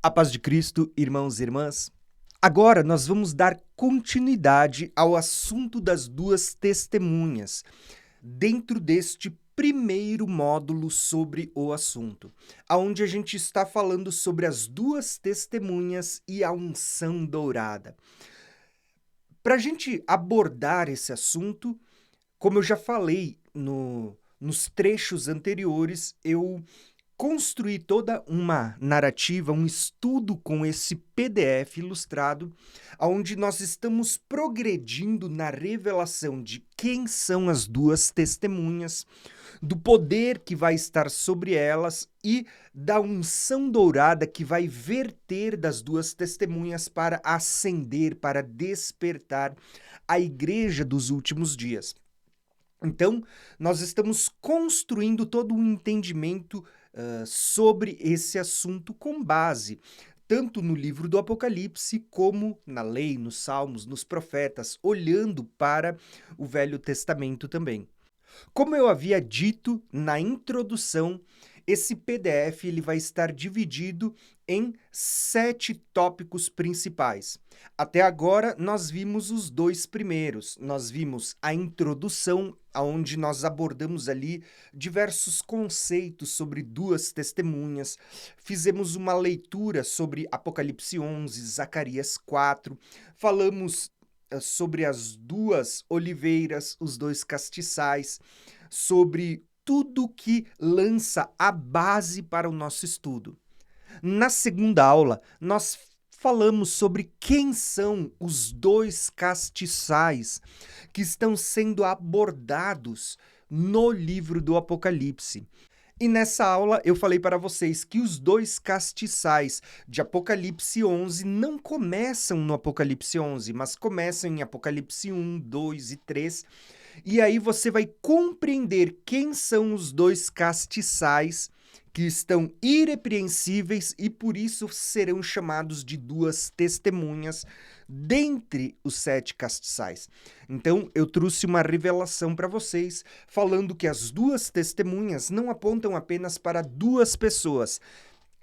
A paz de Cristo, irmãos e irmãs. Agora nós vamos dar continuidade ao assunto das duas testemunhas, dentro deste primeiro módulo sobre o assunto, aonde a gente está falando sobre as duas testemunhas e a unção dourada. Para a gente abordar esse assunto, como eu já falei nos trechos anteriores, eu construí toda uma narrativa, um estudo com esse PDF ilustrado, onde nós estamos progredindo na revelação de quem são as duas testemunhas, do poder que vai estar sobre elas e da unção dourada que vai verter das duas testemunhas para acender, para despertar a igreja dos últimos dias. Então, nós estamos construindo todo um entendimento sobre esse assunto com base tanto no livro do Apocalipse como na lei, nos salmos, nos profetas, olhando para o Velho Testamento também. Como eu havia dito na introdução, esse PDF ele vai estar dividido em 7 tópicos principais. Até agora, nós vimos os 2 primeiros. Nós vimos a introdução, onde nós abordamos ali diversos conceitos sobre duas testemunhas. Fizemos uma leitura sobre Apocalipse 11, Zacarias 4. Falamos sobre as duas oliveiras, os dois castiçais, sobre tudo que lança a base para o nosso estudo. Na segunda aula, nós falamos sobre quem são os dois castiçais que estão sendo abordados no livro do Apocalipse. E nessa aula eu falei para vocês que os dois castiçais de Apocalipse 11 não começam no Apocalipse 11, mas começam em Apocalipse 1, 2 e 3. E aí você vai compreender quem são os dois castiçais que estão irrepreensíveis e por isso serão chamados de duas testemunhas dentre os 7 castiçais. Então, eu trouxe uma revelação para vocês, falando que as duas testemunhas não apontam apenas para duas pessoas,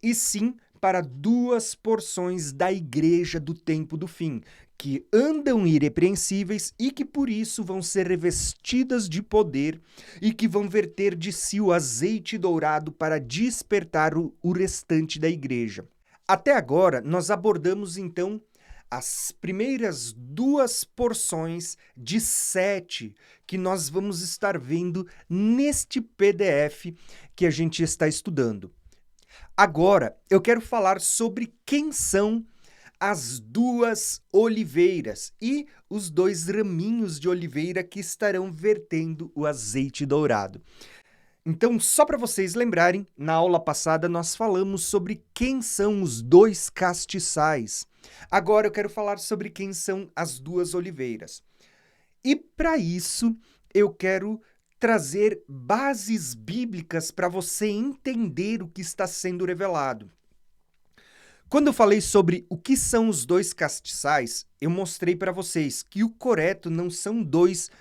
e sim para duas porções da igreja do tempo do fim, que andam irrepreensíveis e que por isso vão ser revestidas de poder e que vão verter de si o azeite dourado para despertar o restante da igreja. Até agora, nós abordamos então as primeiras 2 porções de 7 que nós vamos estar vendo neste PDF que a gente está estudando. Agora, eu quero falar sobre quem são as duas oliveiras e os 2 raminhos de oliveira que estarão vertendo o azeite dourado. Então, só para vocês lembrarem, na aula passada nós falamos sobre quem são os 2 castiçais. Agora eu quero falar sobre quem são as 2 oliveiras. E para isso, eu quero trazer bases bíblicas para você entender o que está sendo revelado. Quando eu falei sobre o que são os 2 castiçais, eu mostrei para vocês que o correto não são 2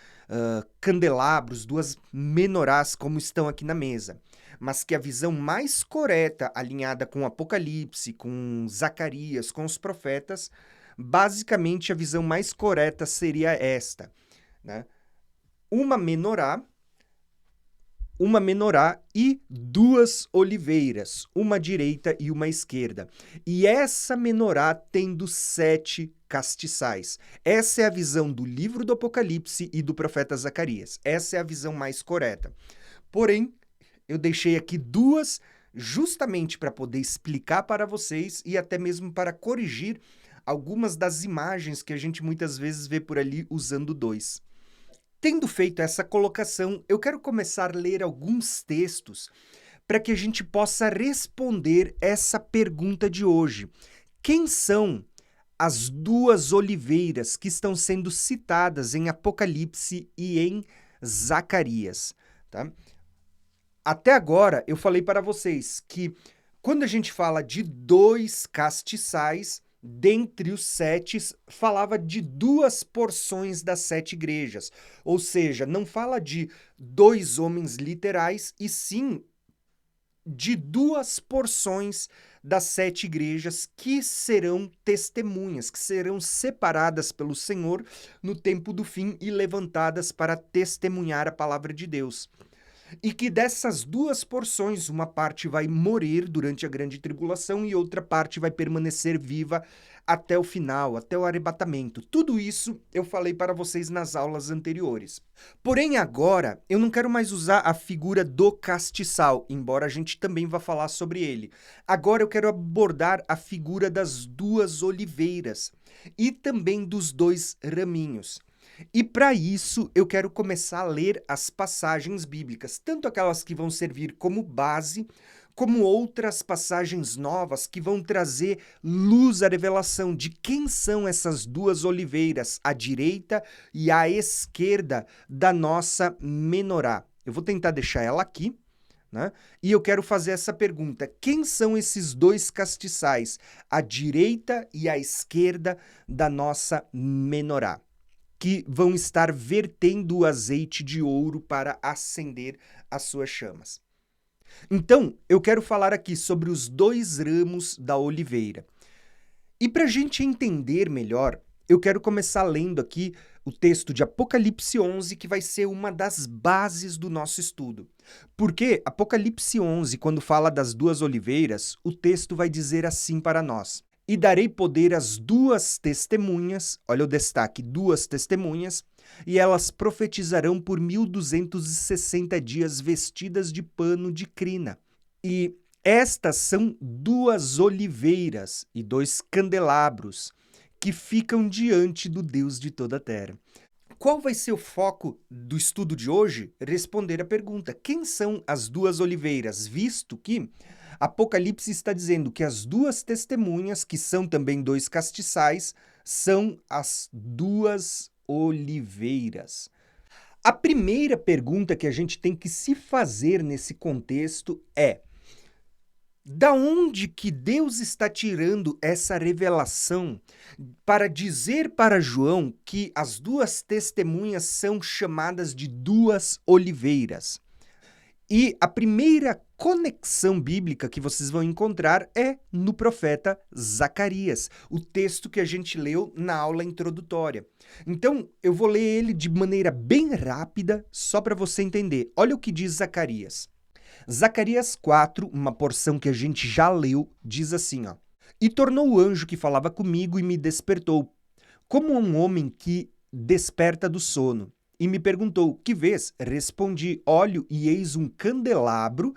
candelabros, 2 menorás como estão aqui na mesa, mas que a visão mais correta, alinhada com o Apocalipse, com Zacarias, com os profetas, basicamente a visão mais correta seria esta, né? Uma menorá e 2 oliveiras, uma à direita e uma à esquerda. E essa menorá tendo 7 castiçais. Essa é a visão do livro do Apocalipse e do profeta Zacarias. Essa é a visão mais correta. Porém, eu deixei aqui 2 justamente para poder explicar para vocês e até mesmo para corrigir algumas das imagens que a gente muitas vezes vê por ali usando 2. Tendo feito essa colocação, eu quero começar a ler alguns textos para que a gente possa responder essa pergunta de hoje. Quem são as 2 oliveiras que estão sendo citadas em Apocalipse e em Zacarias? Tá? Até agora, eu falei para vocês que quando a gente fala de 2 castiçais, dentre os 7, falava de 2 porções das 7 igrejas. Ou seja, não fala de 2 homens literais, e sim de 2 porções das 7 igrejas que serão testemunhas, que serão separadas pelo Senhor no tempo do fim e levantadas para testemunhar a palavra de Deus. E que dessas duas porções, uma parte vai morrer durante a grande tribulação e outra parte vai permanecer viva até o final, até o arrebatamento. Tudo isso eu falei para vocês nas aulas anteriores. Porém, agora, eu não quero mais usar a figura do castiçal, embora a gente também vá falar sobre ele. Agora eu quero abordar a figura das duas oliveiras e também dos 2 raminhos. E para isso, eu quero começar a ler as passagens bíblicas, tanto aquelas que vão servir como base, como outras passagens novas que vão trazer luz à revelação de quem são essas duas oliveiras, à direita e à esquerda da nossa menorá. Eu vou tentar deixar ela aqui, né? E eu quero fazer essa pergunta: quem são esses 2 castiçais, à direita e à esquerda da nossa menorá, que vão estar vertendo o azeite de ouro para acender as suas chamas? Então, eu quero falar aqui sobre os 2 ramos da oliveira. E para a gente entender melhor, eu quero começar lendo aqui o texto de Apocalipse 11, que vai ser uma das bases do nosso estudo. Porque Apocalipse 11, quando fala das 2 oliveiras, o texto vai dizer assim para nós: e darei poder às 2 testemunhas, olha o destaque, 2 testemunhas, e elas profetizarão por 1260 dias vestidas de pano de crina. E estas são 2 oliveiras e 2 candelabros que ficam diante do Deus de toda a terra. Qual vai ser o foco do estudo de hoje? Responder a pergunta: quem são as 2 oliveiras? Visto que Apocalipse está dizendo que as 2 testemunhas, que são também 2 castiçais, são as 2 oliveiras. A primeira pergunta que a gente tem que se fazer nesse contexto é: da onde que Deus está tirando essa revelação para dizer para João que as 2 testemunhas são chamadas de 2 oliveiras? E a primeira conexão bíblica que vocês vão encontrar é no profeta Zacarias, o texto que a gente leu na aula introdutória. Então, eu vou ler ele de maneira bem rápida, só para você entender. Olha o que diz Zacarias. Zacarias 4, uma porção que a gente já leu, diz assim, ó: e tornou o anjo que falava comigo e me despertou, como um homem que desperta do sono. E me perguntou: que vês? Respondi: olho e eis um candelabro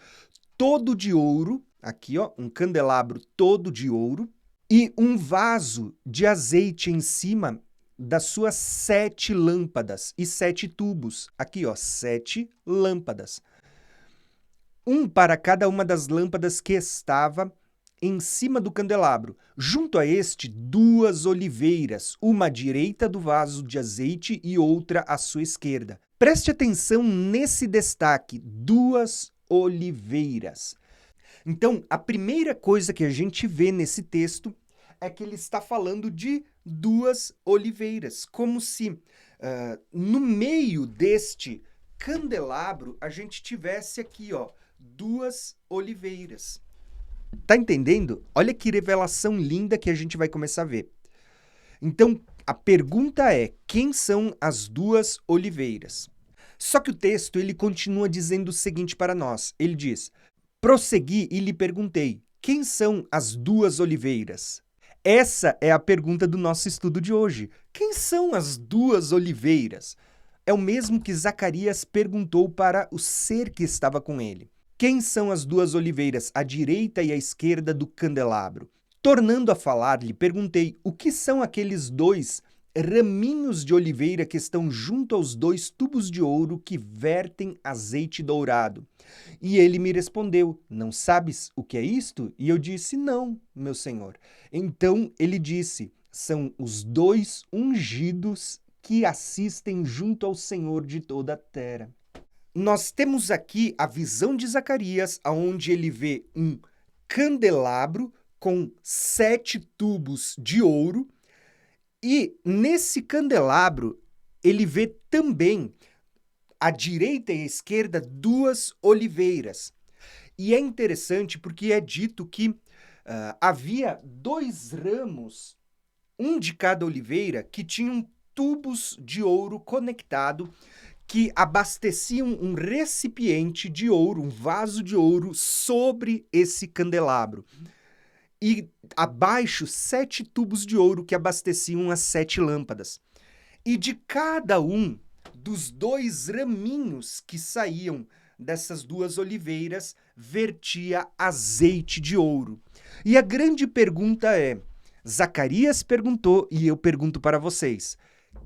todo de ouro, aqui ó, um candelabro todo de ouro, e um vaso de azeite em cima das suas 7 lâmpadas e 7 tubos. Aqui ó, 7 lâmpadas. Um para cada uma das lâmpadas que estava em cima do candelabro. Junto a este, 2 oliveiras, uma à direita do vaso de azeite e outra à sua esquerda. Preste atenção nesse destaque: 2 oliveiras. Então, a primeira coisa que a gente vê nesse texto é que ele está falando de 2 oliveiras, como se no meio deste candelabro a gente tivesse aqui, ó, 2 oliveiras. Tá entendendo? Olha que revelação linda que a gente vai começar a ver. Então, a pergunta é: quem são as 2 oliveiras? Só que o texto ele continua dizendo o seguinte para nós. Ele diz: prossegui e lhe perguntei: quem são as 2 oliveiras? Essa é a pergunta do nosso estudo de hoje. Quem são as 2 oliveiras? É o mesmo que Zacarias perguntou para o ser que estava com ele. Quem são as 2 oliveiras, à direita e à esquerda do candelabro? Tornando a falar, lhe perguntei: o que são aqueles 2 raminhos de oliveira que estão junto aos 2 tubos de ouro que vertem azeite dourado? E ele me respondeu: não sabes o que é isto? E eu disse: não, meu senhor. Então ele disse: são os 2 ungidos que assistem junto ao Senhor de toda a terra. Nós temos aqui a visão de Zacarias, onde ele vê um candelabro com 7 tubos de ouro, e nesse candelabro ele vê também à direita e à esquerda 2 oliveiras. E é interessante porque é dito que havia 2 ramos, um de cada oliveira, que tinham tubos de ouro conectado que abasteciam um recipiente de ouro, um vaso de ouro sobre esse candelabro. E abaixo, 7 tubos de ouro que abasteciam as 7 lâmpadas. E de cada um dos 2 raminhos que saíam dessas 2 oliveiras, vertia azeite de ouro. E a grande pergunta é, Zacarias perguntou e eu pergunto para vocês,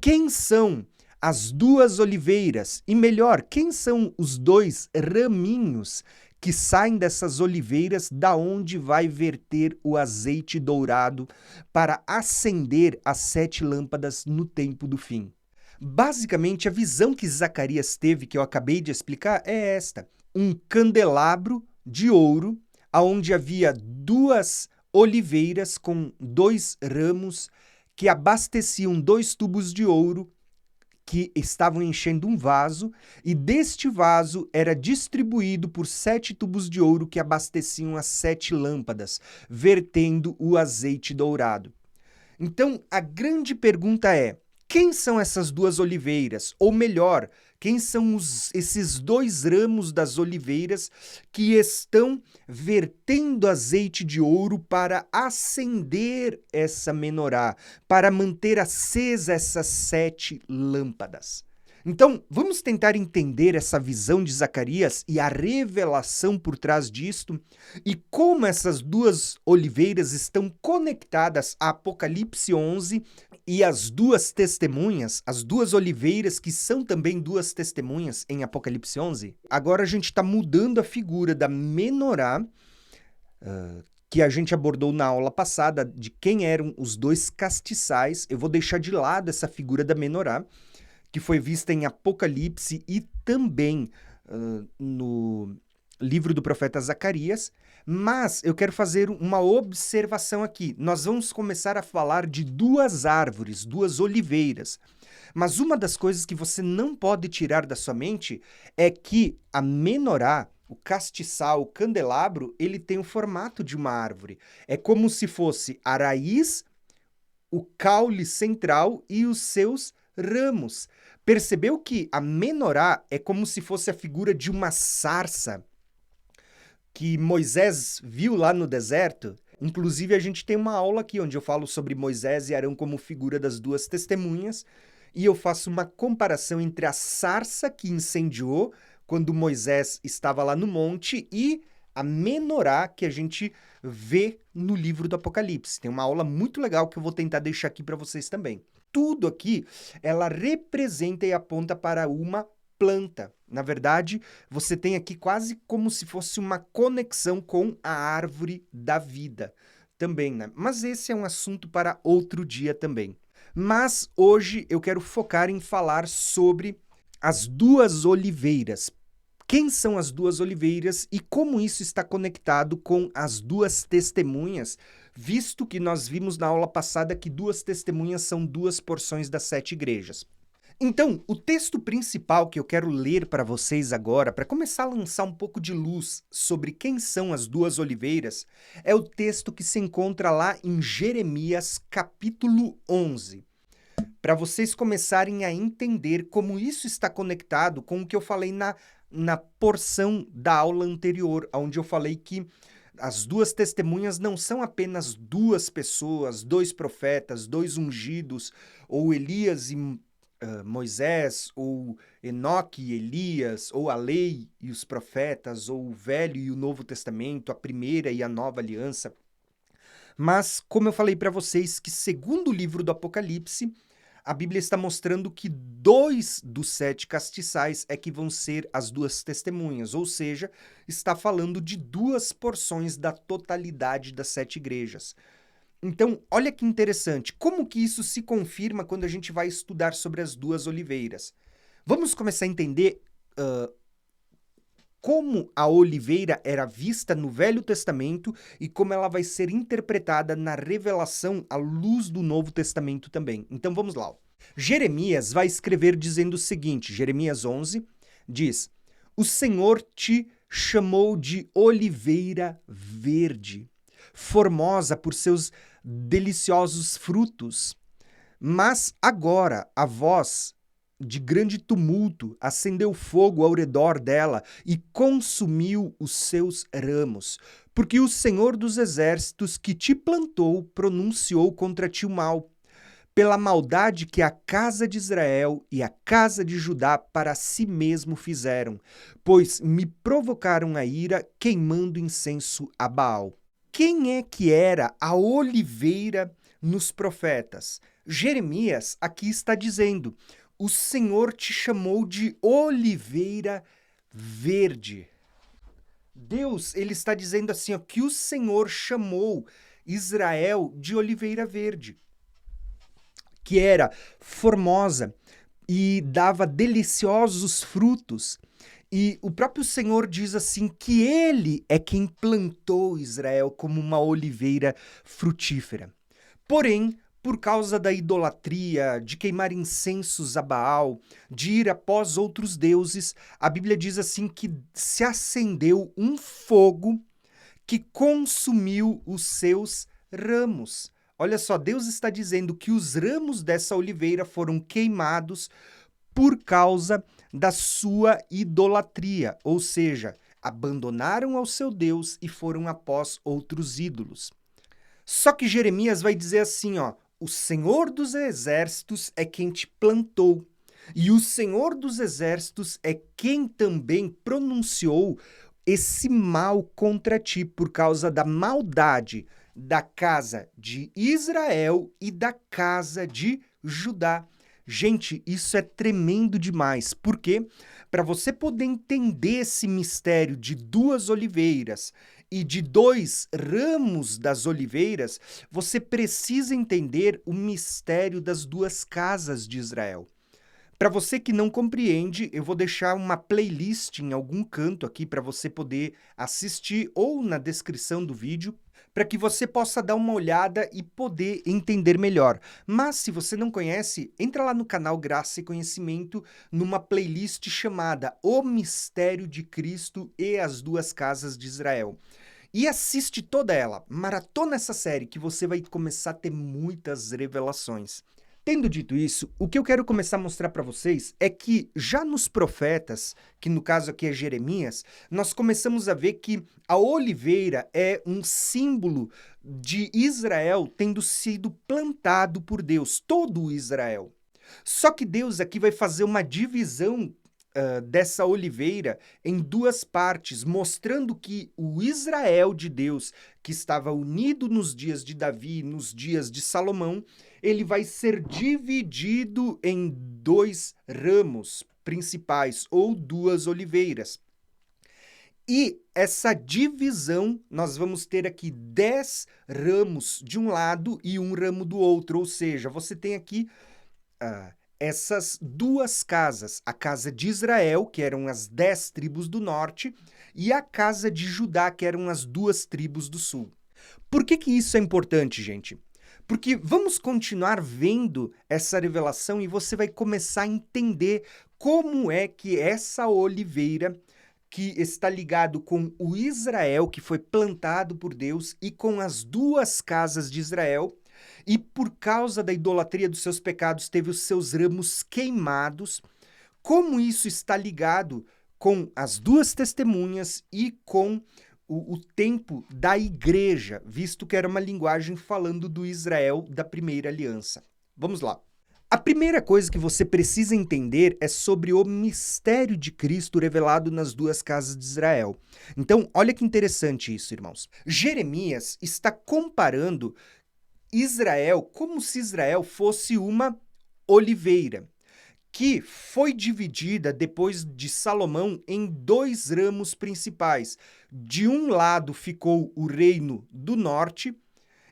quem são as 2 oliveiras? E melhor, quem são os 2 raminhos que saem dessas oliveiras, da onde vai verter o azeite dourado para acender as 7 lâmpadas no tempo do fim? Basicamente, a visão que Zacarias teve, que eu acabei de explicar, é esta. Um candelabro de ouro, onde havia 2 oliveiras com 2 ramos que abasteciam 2 tubos de ouro que estavam enchendo um vaso, e deste vaso era distribuído por 7 tubos de ouro que abasteciam as 7 lâmpadas, vertendo o azeite dourado. Então, a grande pergunta é, quem são essas 2 oliveiras? Ou melhor, quem são esses 2 ramos das oliveiras que estão vertendo azeite de ouro para acender essa menorá, para manter acesa essas 7 lâmpadas? Então, vamos tentar entender essa visão de Zacarias e a revelação por trás disto e como essas 2 oliveiras estão conectadas a Apocalipse 11 e as 2 testemunhas, as 2 oliveiras que são também 2 testemunhas em Apocalipse 11. Agora a gente está mudando a figura da menorá, que a gente abordou na aula passada, de quem eram os 2 castiçais. Eu vou deixar de lado essa figura da menorá, que foi vista em Apocalipse e também no livro do profeta Zacarias, mas eu quero fazer uma observação aqui. Nós vamos começar a falar de 2 árvores, 2 oliveiras, mas uma das coisas que você não pode tirar da sua mente é que a menorá, o castiçal, o candelabro, ele tem o formato de uma árvore. É como se fosse a raiz, o caule central e os seus ramos. Percebeu que a menorá é como se fosse a figura de uma sarça que Moisés viu lá no deserto? Inclusive, a gente tem uma aula aqui onde eu falo sobre Moisés e Arão como figura das 2 testemunhas, e eu faço uma comparação entre a sarça que incendiou quando Moisés estava lá no monte e a menorá que a gente vê no livro do Apocalipse. Tem uma aula muito legal que eu vou tentar deixar aqui para vocês também. Tudo aqui, ela representa e aponta para uma planta. Na verdade, você tem aqui quase como se fosse uma conexão com a árvore da vida também, né? Mas esse é um assunto para outro dia também. Mas hoje eu quero focar em falar sobre as 2 oliveiras. Quem são as 2 oliveiras e como isso está conectado com as 2 testemunhas, visto que nós vimos na aula passada que 2 testemunhas são 2 porções das 7 igrejas. Então, o texto principal que eu quero ler para vocês agora, para começar a lançar um pouco de luz sobre quem são as 2 oliveiras, é o texto que se encontra lá em Jeremias, capítulo 11. Para vocês começarem a entender como isso está conectado com o que eu falei na porção da aula anterior, onde eu falei que as 2 testemunhas não são apenas 2 pessoas, 2 profetas, 2 ungidos, ou Elias e Moisés, ou Enoque e Elias, ou a lei e os profetas, ou o Velho e o Novo Testamento, a primeira e a nova aliança. Mas, como eu falei para vocês, que segundo o livro do Apocalipse, a Bíblia está mostrando que 2 dos 7 castiçais é que vão ser as 2 testemunhas, ou seja, está falando de 2 porções da totalidade das 7 igrejas. Então, olha que interessante, como que isso se confirma quando a gente vai estudar sobre as 2 oliveiras? Vamos começar a entender como a oliveira era vista no Velho Testamento e como ela vai ser interpretada na revelação à luz do Novo Testamento também. Então vamos lá. Jeremias vai escrever dizendo o seguinte, Jeremias 11 diz: "O Senhor te chamou de oliveira verde, formosa por seus deliciosos frutos. Mas agora a voz de grande tumulto acendeu fogo ao redor dela e consumiu os seus ramos, porque o Senhor dos exércitos que te plantou pronunciou contra ti o mal, pela maldade que a casa de Israel e a casa de Judá para si mesmo fizeram, pois me provocaram a ira queimando incenso a Baal. Quem é que era a oliveira nos profetas? Jeremias aqui está dizendo: o Senhor te chamou de oliveira verde. Deus, ele está dizendo assim, ó, que o Senhor chamou Israel de oliveira verde, que era formosa e dava deliciosos frutos. E o próprio Senhor diz assim que ele é quem plantou Israel como uma oliveira frutífera. Porém, por causa da idolatria, de queimar incensos a Baal, de ir após outros deuses, a Bíblia diz assim que se acendeu um fogo que consumiu os seus ramos. Olha só, Deus está dizendo que os ramos dessa oliveira foram queimados por causa da sua idolatria, ou seja, abandonaram ao seu Deus e foram após outros ídolos. Só que Jeremias vai dizer assim, ó, o Senhor dos exércitos é quem te plantou, e o Senhor dos exércitos é quem também pronunciou esse mal contra ti por causa da maldade da casa de Israel e da casa de Judá. Gente, isso é tremendo demais, porque para você poder entender esse mistério de duas oliveiras e de dois ramos das oliveiras, você precisa entender o mistério das duas casas de Israel. Para você que não compreende, eu vou deixar uma playlist em algum canto aqui para você poder assistir ou na descrição do vídeo, para que você possa dar uma olhada e poder entender melhor. Mas se você não conhece, entra lá no canal Graça e Conhecimento, numa playlist chamada O Mistério de Cristo e as Duas Casas de Israel. E assiste toda ela, maratona essa série, que você vai começar a ter muitas revelações. Tendo dito isso, o que eu quero começar a mostrar para vocês é que já nos profetas, que no caso aqui é Jeremias, nós começamos a ver que a oliveira é um símbolo de Israel tendo sido plantado por Deus, todo Israel. Só que Deus aqui vai fazer uma divisão dessa oliveira em duas partes, mostrando que o Israel de Deus, que estava unido nos dias de Davi, nos dias de Salomão, ele vai ser dividido em dois ramos principais, ou duas oliveiras. E essa divisão, nós vamos ter aqui 10 ramos de um lado e um ramo do outro, ou seja, você tem aqui essas duas casas, a casa de Israel, que eram as 10 tribos do norte, e a casa de Judá, que eram as 2 tribos do sul. Por que isso é importante, gente? Porque vamos continuar vendo essa revelação e você vai começar a entender como é que essa oliveira, que está ligado com o Israel, que foi plantado por Deus, e com as duas casas de Israel, e por causa da idolatria dos seus pecados teve os seus ramos queimados, como isso está ligado com as duas testemunhas e com o tempo da igreja, visto que era uma linguagem falando do Israel da primeira aliança. Vamos lá. A primeira coisa que você precisa entender é sobre o mistério de Cristo revelado nas duas casas de Israel. Então, olha que interessante isso, irmãos. Jeremias está comparando Israel como se Israel fosse uma oliveira, que foi dividida depois de Salomão em dois ramos principais. De um lado ficou o reino do norte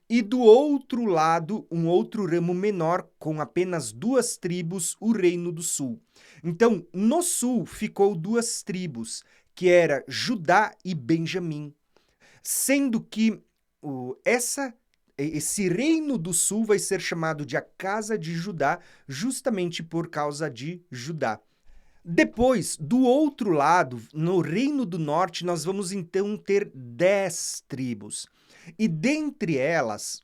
e do outro lado um outro ramo menor com apenas 2 tribos, o reino do sul. Então, no sul ficou 2 tribos, que era Judá e Benjamim, sendo que esse reino do sul vai ser chamado de a casa de Judá, justamente por causa de Judá. Depois, do outro lado, no reino do norte, nós vamos então ter 10 tribos. E dentre elas,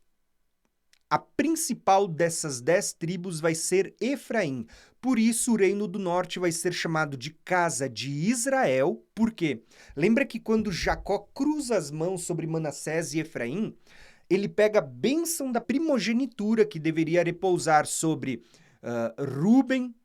a principal dessas 10 tribos vai ser Efraim. Por isso, o reino do norte vai ser chamado de casa de Israel. Por quê? Lembra que quando Jacó cruza as mãos sobre Manassés e Efraim, ele pega a bênção da primogenitura que deveria repousar sobre Ruben.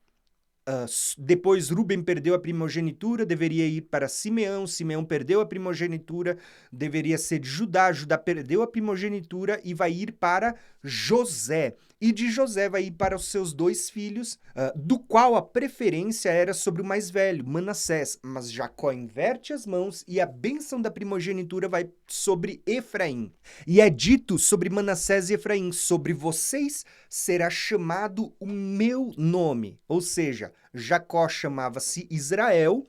Depois Ruben perdeu a primogenitura, deveria ir para Simeão, Simeão perdeu a primogenitura, deveria ser de Judá, Judá perdeu a primogenitura e vai ir para José. E de José vai ir para os seus 2 filhos, do qual a preferência era sobre o mais velho, Manassés. Mas Jacó inverte as mãos e a bênção da primogenitura vai sobre Efraim. E é dito sobre Manassés e Efraim: sobre vocês será chamado o meu nome. Ou seja, Jacó chamava-se Israel.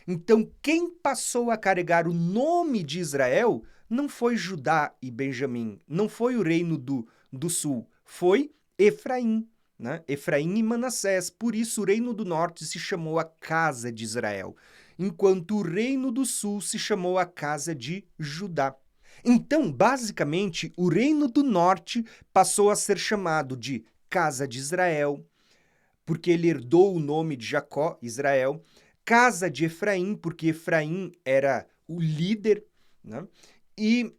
Então, quem passou a carregar o nome de Israel não foi Judá e Benjamim, não foi o reino do sul, foi Efraim, né? Efraim e Manassés. Por isso, o reino do norte se chamou a casa de Israel, enquanto o reino do sul se chamou a casa de Judá. Então, basicamente, o reino do norte passou a ser chamado de casa de Israel, porque ele herdou o nome de Jacó, Israel, casa de Efraim, porque Efraim era o líder, né? E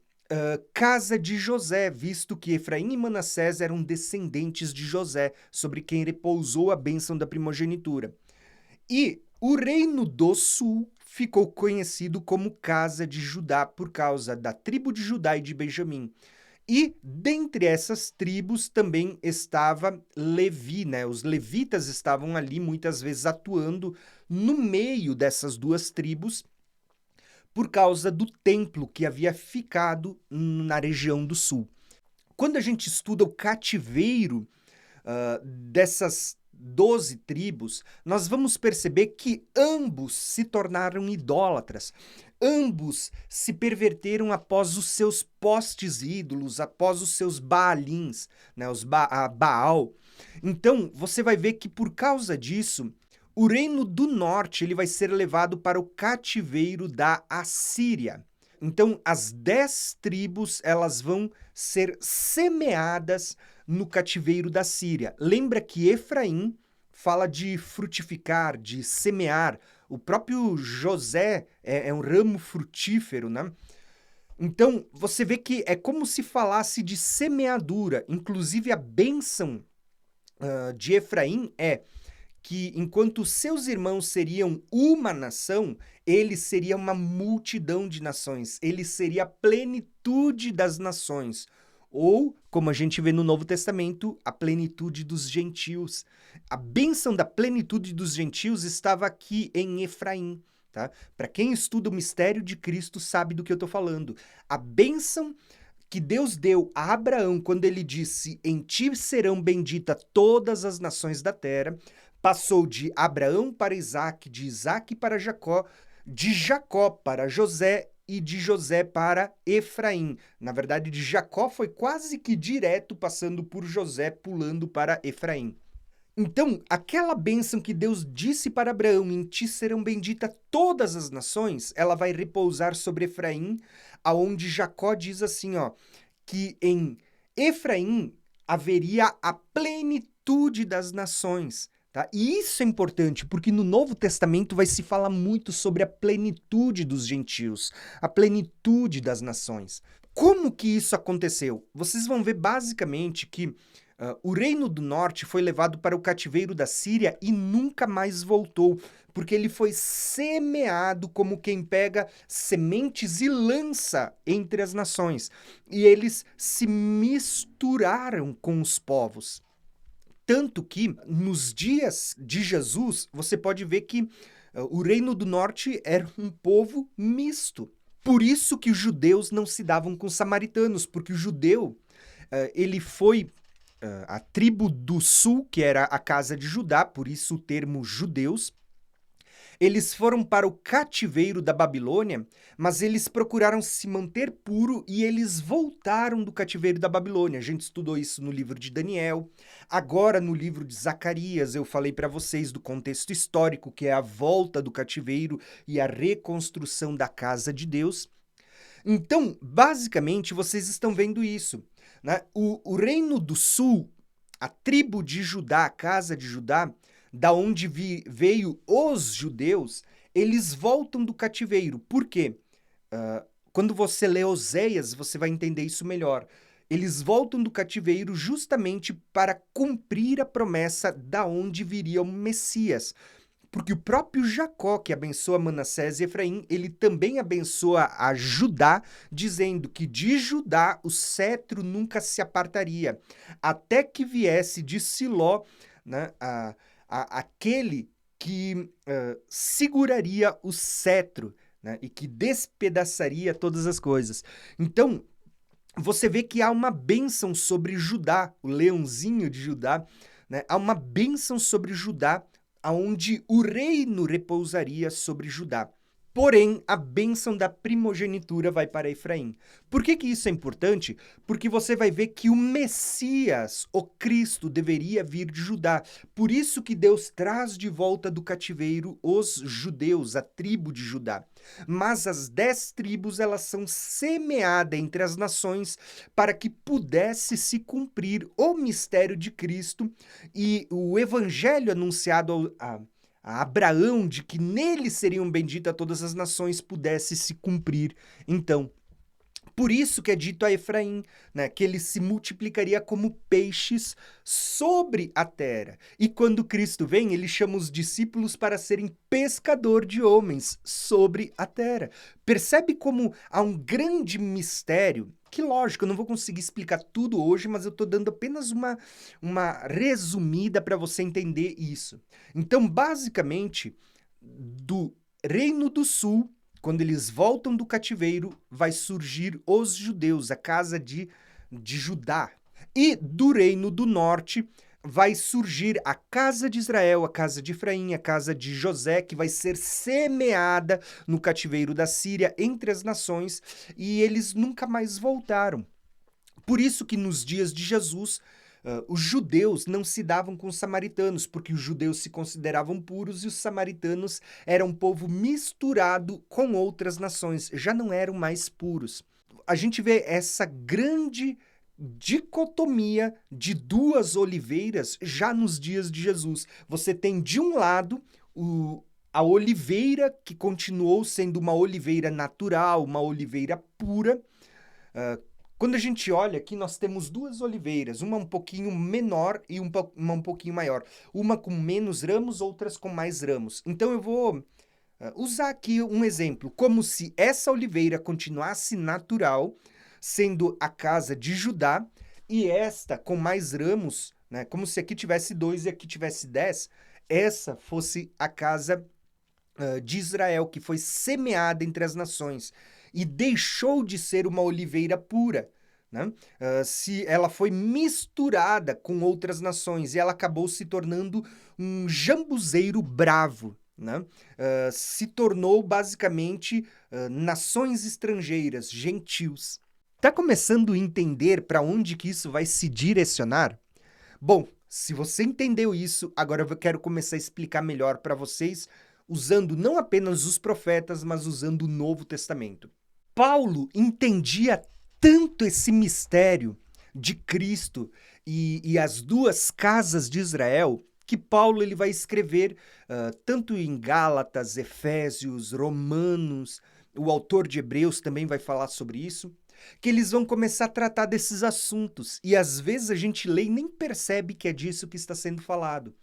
casa de José, visto que Efraim e Manassés eram descendentes de José, sobre quem repousou a bênção da primogenitura. E o reino do sul ficou conhecido como casa de Judá por causa da tribo de Judá e de Benjamim. E dentre essas tribos também estava Levi, né? Os levitas estavam ali muitas vezes atuando no meio dessas 2 tribos por causa do templo que havia ficado na região do sul. Quando a gente estuda o cativeiro dessas 12 tribos, nós vamos perceber que ambos se tornaram idólatras. Ambos se perverteram após os seus postes ídolos, após os seus Baalins, né, a Baal. Então, você vai ver que por causa disso, o reino do norte ele vai ser levado para o cativeiro da Assíria. Então, as 10 tribos elas vão ser semeadas no cativeiro da Síria. Lembra que Efraim fala de frutificar, de semear. O próprio José é um ramo frutífero, né? Então, você vê que é como se falasse de semeadura. Inclusive, a bênção de Efraim é que enquanto seus irmãos seriam uma nação, ele seria uma multidão de nações, ele seria a plenitude das nações. Ou, como a gente vê no Novo Testamento, a plenitude dos gentios. A bênção da plenitude dos gentios estava aqui em Efraim. Tá? Para quem estuda o mistério de Cristo sabe do que eu estou falando. A bênção que Deus deu a Abraão quando ele disse: em ti serão benditas todas as nações da terra, passou de Abraão para Isaque, de Isaque para Jacó, de Jacó para José e de José para Efraim. Na verdade, de Jacó foi quase que direto, passando por José, pulando para Efraim. Então, aquela bênção que Deus disse para Abraão: em ti serão benditas todas as nações, ela vai repousar sobre Efraim, aonde Jacó diz assim, que em Efraim haveria a plenitude das nações. Tá? E isso é importante, porque no Novo Testamento vai se falar muito sobre a plenitude dos gentios, a plenitude das nações. Como que isso aconteceu? Vocês vão ver basicamente que o reino do norte foi levado para o cativeiro da Síria e nunca mais voltou, porque ele foi semeado como quem pega sementes e lança entre as nações. E eles se misturaram com os povos. Tanto que, nos dias de Jesus, você pode ver que o reino do norte era um povo misto. Por isso que os judeus não se davam com os samaritanos, porque o judeu, ele foi a tribo do sul, que era a casa de Judá, por isso o termo judeus. Eles foram para o cativeiro da Babilônia, mas eles procuraram se manter puro e eles voltaram do cativeiro da Babilônia. A gente estudou isso no livro de Daniel. Agora, no livro de Zacarias, eu falei para vocês do contexto histórico, que é a volta do cativeiro e a reconstrução da casa de Deus. Então, basicamente, vocês estão vendo isso, né? O reino do sul, a tribo de Judá, a casa de Judá, da onde veio os judeus, eles voltam do cativeiro. Por quê? Quando você lê Oséias, você vai entender isso melhor. Eles voltam do cativeiro justamente para cumprir a promessa da onde viria o Messias. Porque o próprio Jacó, que abençoa Manassés e Efraim, ele também abençoa a Judá, dizendo que de Judá o cetro nunca se apartaria, até que viesse de Siló, né, aquele que seguraria o cetro, né, e que despedaçaria todas as coisas. Então, você vê que há uma bênção sobre Judá, o leãozinho de Judá, né? Há uma bênção sobre Judá, aonde o reino repousaria sobre Judá. Porém, a bênção da primogenitura vai para Efraim. Por que isso é importante? Porque você vai ver que o Messias, o Cristo, deveria vir de Judá. Por isso que Deus traz de volta do cativeiro os judeus, a tribo de Judá. Mas as 10 tribos, elas são semeadas entre as nações para que pudesse se cumprir o mistério de Cristo e o evangelho anunciado a Abraão de que nele seriam benditas todas as nações pudesse se cumprir. Então, por isso que é dito a Efraim, né, que ele se multiplicaria como peixes sobre a terra. E quando Cristo vem, ele chama os discípulos para serem pescador de homens sobre a terra. Percebe como há um grande mistério? Que lógico, eu não vou conseguir explicar tudo hoje, mas eu estou dando apenas uma resumida para você entender isso. Então, basicamente, do Reino do Sul, quando eles voltam do cativeiro, vai surgir os judeus, a casa de Judá. E do Reino do Norte vai surgir a casa de Israel, a casa de Efraim, a casa de José, que vai ser semeada no cativeiro da Síria entre as nações, e eles nunca mais voltaram. Por isso que nos dias de Jesus, os judeus não se davam com os samaritanos, porque os judeus se consideravam puros e os samaritanos eram um povo misturado com outras nações, já não eram mais puros. A gente vê essa grande dicotomia de duas oliveiras já nos dias de Jesus. Você tem, de um lado, a oliveira, que continuou sendo uma oliveira natural, uma oliveira pura. Quando a gente olha aqui, nós temos duas oliveiras, uma um pouquinho menor e uma um pouquinho maior. Uma com menos ramos, outras com mais ramos. Então eu vou usar aqui um exemplo, como se essa oliveira continuasse natural, sendo a casa de Judá, e esta com mais ramos, né, como se aqui tivesse 2 e aqui tivesse 10, essa fosse a casa de Israel, que foi semeada entre as nações e deixou de ser uma oliveira pura, né? Se ela foi misturada com outras nações e ela acabou se tornando um jambuzeiro bravo, né? Se tornou basicamente nações estrangeiras, gentios. Tá começando a entender para onde que isso vai se direcionar? Bom, se você entendeu isso, agora eu quero começar a explicar melhor para vocês, usando não apenas os profetas, mas usando o Novo Testamento. Paulo entendia tanto esse mistério de Cristo e as duas casas de Israel, que Paulo ele vai escrever tanto em Gálatas, Efésios, Romanos, o autor de Hebreus também vai falar sobre isso, que eles vão começar a tratar desses assuntos, e às vezes a gente lê e nem percebe que é disso que está sendo falado.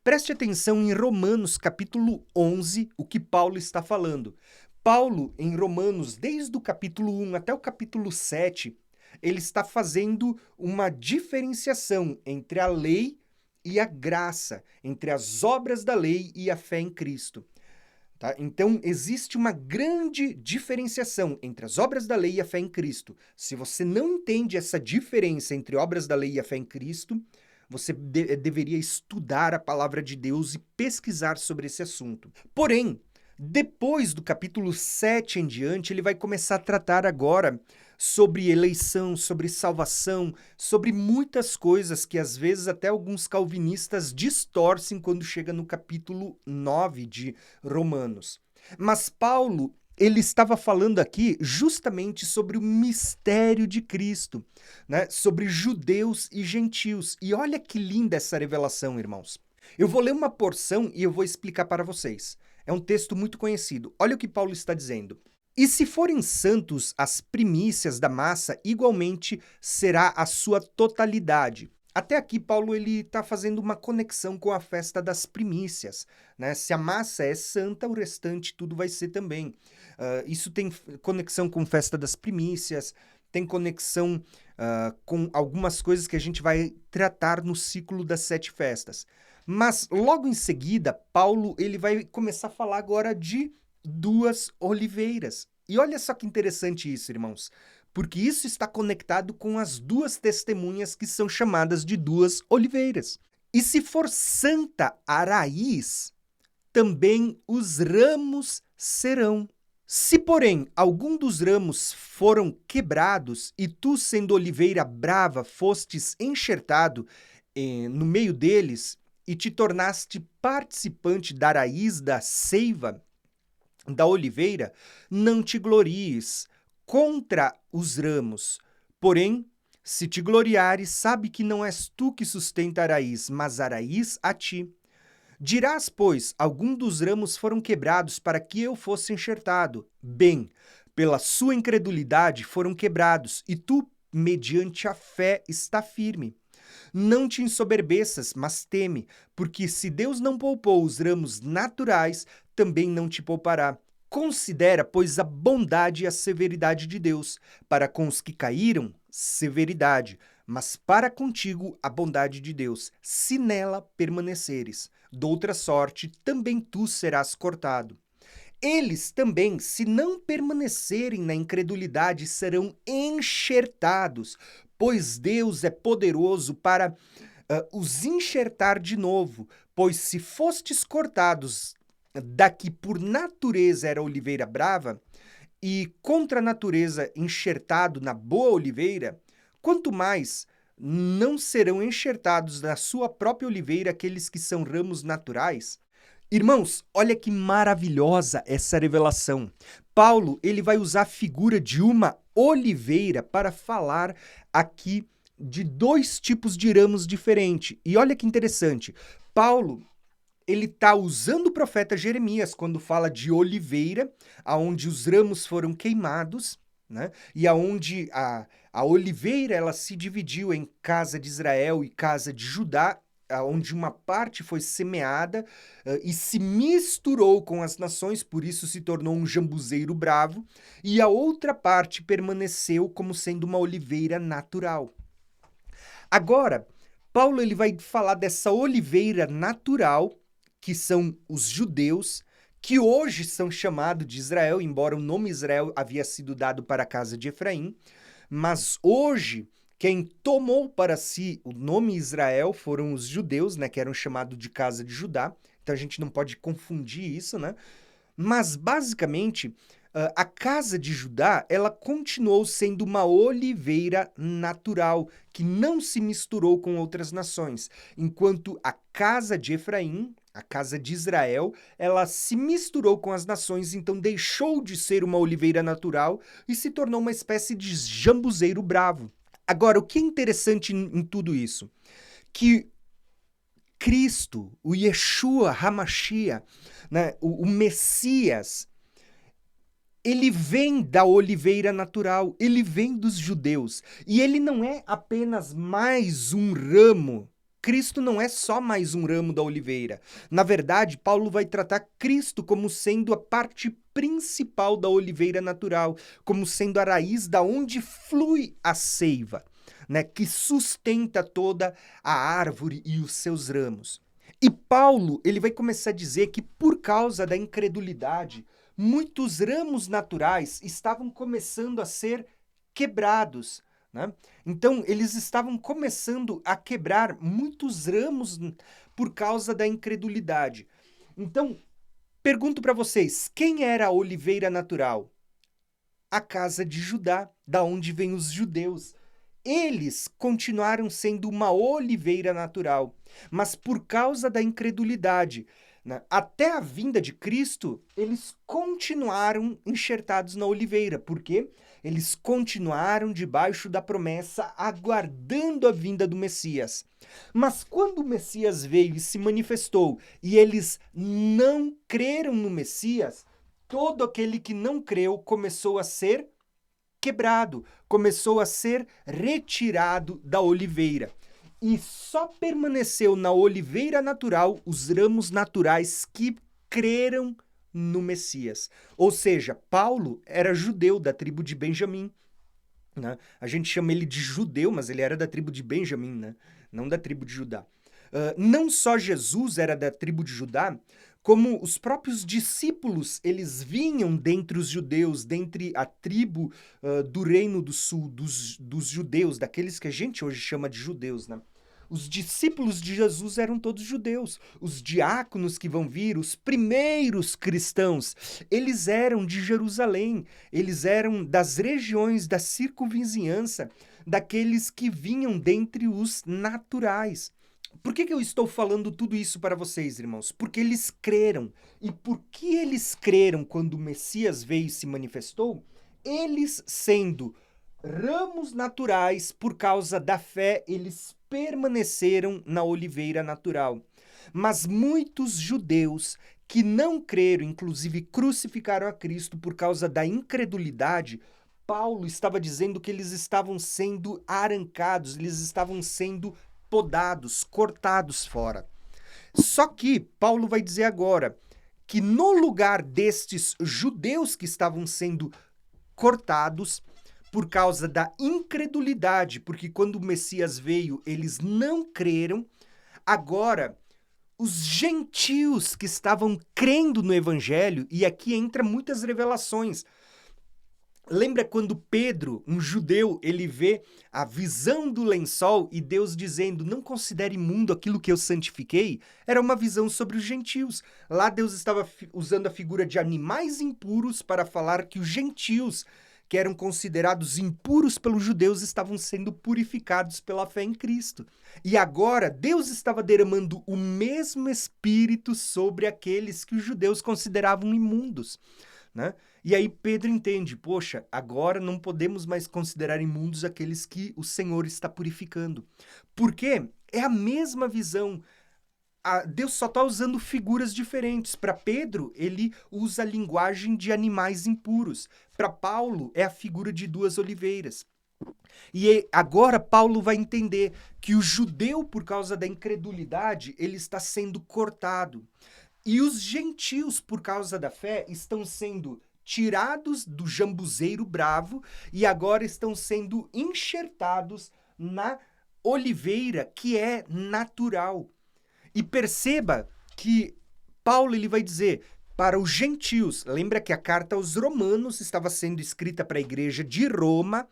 Preste atenção em Romanos capítulo 11, o que Paulo está falando. Paulo, em Romanos, desde o capítulo 1 até o capítulo 7, ele está fazendo uma diferenciação entre a lei e a graça, entre as obras da lei e a fé em Cristo. Tá? Então, existe uma grande diferenciação entre as obras da lei e a fé em Cristo. Se você não entende essa diferença entre obras da lei e a fé em Cristo, você deveria estudar a palavra de Deus e pesquisar sobre esse assunto. Porém, depois do capítulo 7 em diante, ele vai começar a tratar agora sobre eleição, sobre salvação, sobre muitas coisas que às vezes até alguns calvinistas distorcem quando chega no capítulo 9 de Romanos. Mas Paulo, ele estava falando aqui justamente sobre o mistério de Cristo, né? Sobre judeus e gentios. E olha que linda essa revelação, irmãos. Eu vou ler uma porção e eu vou explicar para vocês. É um texto muito conhecido. Olha o que Paulo está dizendo. E se forem santos as primícias da massa, igualmente será a sua totalidade. Até aqui, Paulo ele está fazendo uma conexão com a festa das primícias, né? Se a massa é santa, o restante tudo vai ser também. Isso tem conexão com festa das primícias, tem conexão com algumas coisas que a gente vai tratar no ciclo das 7 festas. Mas logo em seguida, Paulo ele vai começar a falar agora de 2 oliveiras. E olha só que interessante isso, irmãos. Porque isso está conectado com as 2 testemunhas que são chamadas de 2 oliveiras. E se for santa a raiz, também os ramos serão. Se, porém, algum dos ramos foram quebrados, e tu, sendo oliveira brava, fostes enxertado no meio deles, e te tornaste participante da raiz da seiva da oliveira, não te glories contra os ramos. Porém, se te gloriares, sabe que não és tu que sustenta a raiz, mas a raiz a ti. Dirás, pois, algum dos ramos foram quebrados para que eu fosse enxertado. Bem, pela sua incredulidade foram quebrados, e tu, mediante a fé, está firme. Não te ensoberbeças, mas teme, porque se Deus não poupou os ramos naturais, também não te poupará. Considera, pois, a bondade e a severidade de Deus. Para com os que caíram, severidade, mas para contigo a bondade de Deus, se nela permaneceres. Doutra sorte, também tu serás cortado. Eles também, se não permanecerem na incredulidade, serão enxertados, pois Deus é poderoso para os enxertar de novo. Pois se fostes cortados da que por natureza era oliveira brava, e contra a natureza enxertado na boa oliveira, quanto mais não serão enxertados na sua própria oliveira aqueles que são ramos naturais? Irmãos, olha que maravilhosa essa revelação. Paulo, ele vai usar a figura de uma oliveira para falar aqui de 2 tipos de ramos diferentes. E olha que interessante. Paulo, ele está usando o profeta Jeremias quando fala de oliveira, aonde os ramos foram queimados, né? E aonde a oliveira ela se dividiu em casa de Israel e casa de Judá, onde uma parte foi semeada e se misturou com as nações, por isso se tornou um jambuzeiro bravo, e a outra parte permaneceu como sendo uma oliveira natural. Agora, Paulo ele vai falar dessa oliveira natural, que são os judeus, que hoje são chamados de Israel, embora o nome Israel havia sido dado para a casa de Efraim, mas hoje quem tomou para si o nome Israel foram os judeus, né, que eram chamados de casa de Judá. Então a gente não pode confundir isso, né? Mas basicamente a casa de Judá, ela continuou sendo uma oliveira natural, que não se misturou com outras nações, enquanto a casa de Efraim, a casa de Israel, ela se misturou com as nações, então deixou de ser uma oliveira natural e se tornou uma espécie de jambuzeiro bravo. Agora, o que é interessante em tudo isso? Que Cristo, o Yeshua HaMashiach, né, o Messias, ele vem da oliveira natural, ele vem dos judeus. E ele não é apenas mais um ramo. Cristo não é só mais um ramo da oliveira. Na verdade, Paulo vai tratar Cristo como sendo a parte principal da oliveira natural, como sendo a raiz da onde flui a seiva, né, que sustenta toda a árvore e os seus ramos. E Paulo, ele vai começar a dizer que por causa da incredulidade, muitos ramos naturais estavam começando a ser quebrados, né? Então, eles estavam começando a quebrar muitos ramos por causa da incredulidade. Então, pergunto para vocês, quem era a oliveira natural? A casa de Judá, da onde vêm os judeus. Eles continuaram sendo uma oliveira natural, mas por causa da incredulidade, né? Até a vinda de Cristo, eles continuaram enxertados na oliveira. Por quê? Eles continuaram debaixo da promessa, aguardando a vinda do Messias. Mas quando o Messias veio e se manifestou, e eles não creram no Messias, todo aquele que não creu começou a ser quebrado, começou a ser retirado da oliveira. E só permaneceu na oliveira natural os ramos naturais que creram no Messias. Ou seja, Paulo era judeu da tribo de Benjamim, né? A gente chama ele de judeu, mas ele era da tribo de Benjamim, né? Não da tribo de Judá. Não só Jesus era da tribo de Judá, como os próprios discípulos, eles vinham dentre os judeus, dentre a tribo do Reino do Sul, dos judeus, daqueles que a gente hoje chama de judeus, né? Os discípulos de Jesus eram todos judeus. Os diáconos que vão vir, os primeiros cristãos, eles eram de Jerusalém, eles eram das regiões da circunvizinhança, daqueles que vinham dentre os naturais. Por que eu estou falando tudo isso para vocês, irmãos? Porque eles creram. E por que eles creram quando o Messias veio e se manifestou? Eles, sendo ramos naturais, por causa da fé, eles permaneceram na oliveira natural. Mas muitos judeus que não creram, inclusive crucificaram a Cristo por causa da incredulidade, Paulo estava dizendo que eles estavam sendo arrancados, eles estavam sendo podados, cortados fora. Só que Paulo vai dizer agora que no lugar destes judeus que estavam sendo cortados por causa da incredulidade, porque quando o Messias veio, eles não creram, agora os gentios que estavam crendo no evangelho, e aqui entra muitas revelações. Lembra quando Pedro, um judeu, ele vê a visão do lençol e Deus dizendo, não considere imundo aquilo que eu santifiquei? Era uma visão sobre os gentios. Lá Deus estava usando a figura de animais impuros para falar que os gentios, que eram considerados impuros pelos judeus, estavam sendo purificados pela fé em Cristo. E agora Deus estava derramando o mesmo Espírito sobre aqueles que os judeus consideravam imundos, né? E aí Pedro entende, poxa, agora não podemos mais considerar imundos aqueles que o Senhor está purificando. Por quê? É a mesma visão. Deus só está usando figuras diferentes. Para Pedro, ele usa a linguagem de animais impuros. Para Paulo, é a figura de duas oliveiras. E agora Paulo vai entender que o judeu, por causa da incredulidade, ele está sendo cortado. E os gentios, por causa da fé, estão sendo tirados do jambuzeiro bravo e agora estão sendo enxertados na oliveira que é natural. E perceba que Paulo ele vai dizer para os gentios, lembra que a carta aos Romanos estava sendo escrita para a igreja de Roma,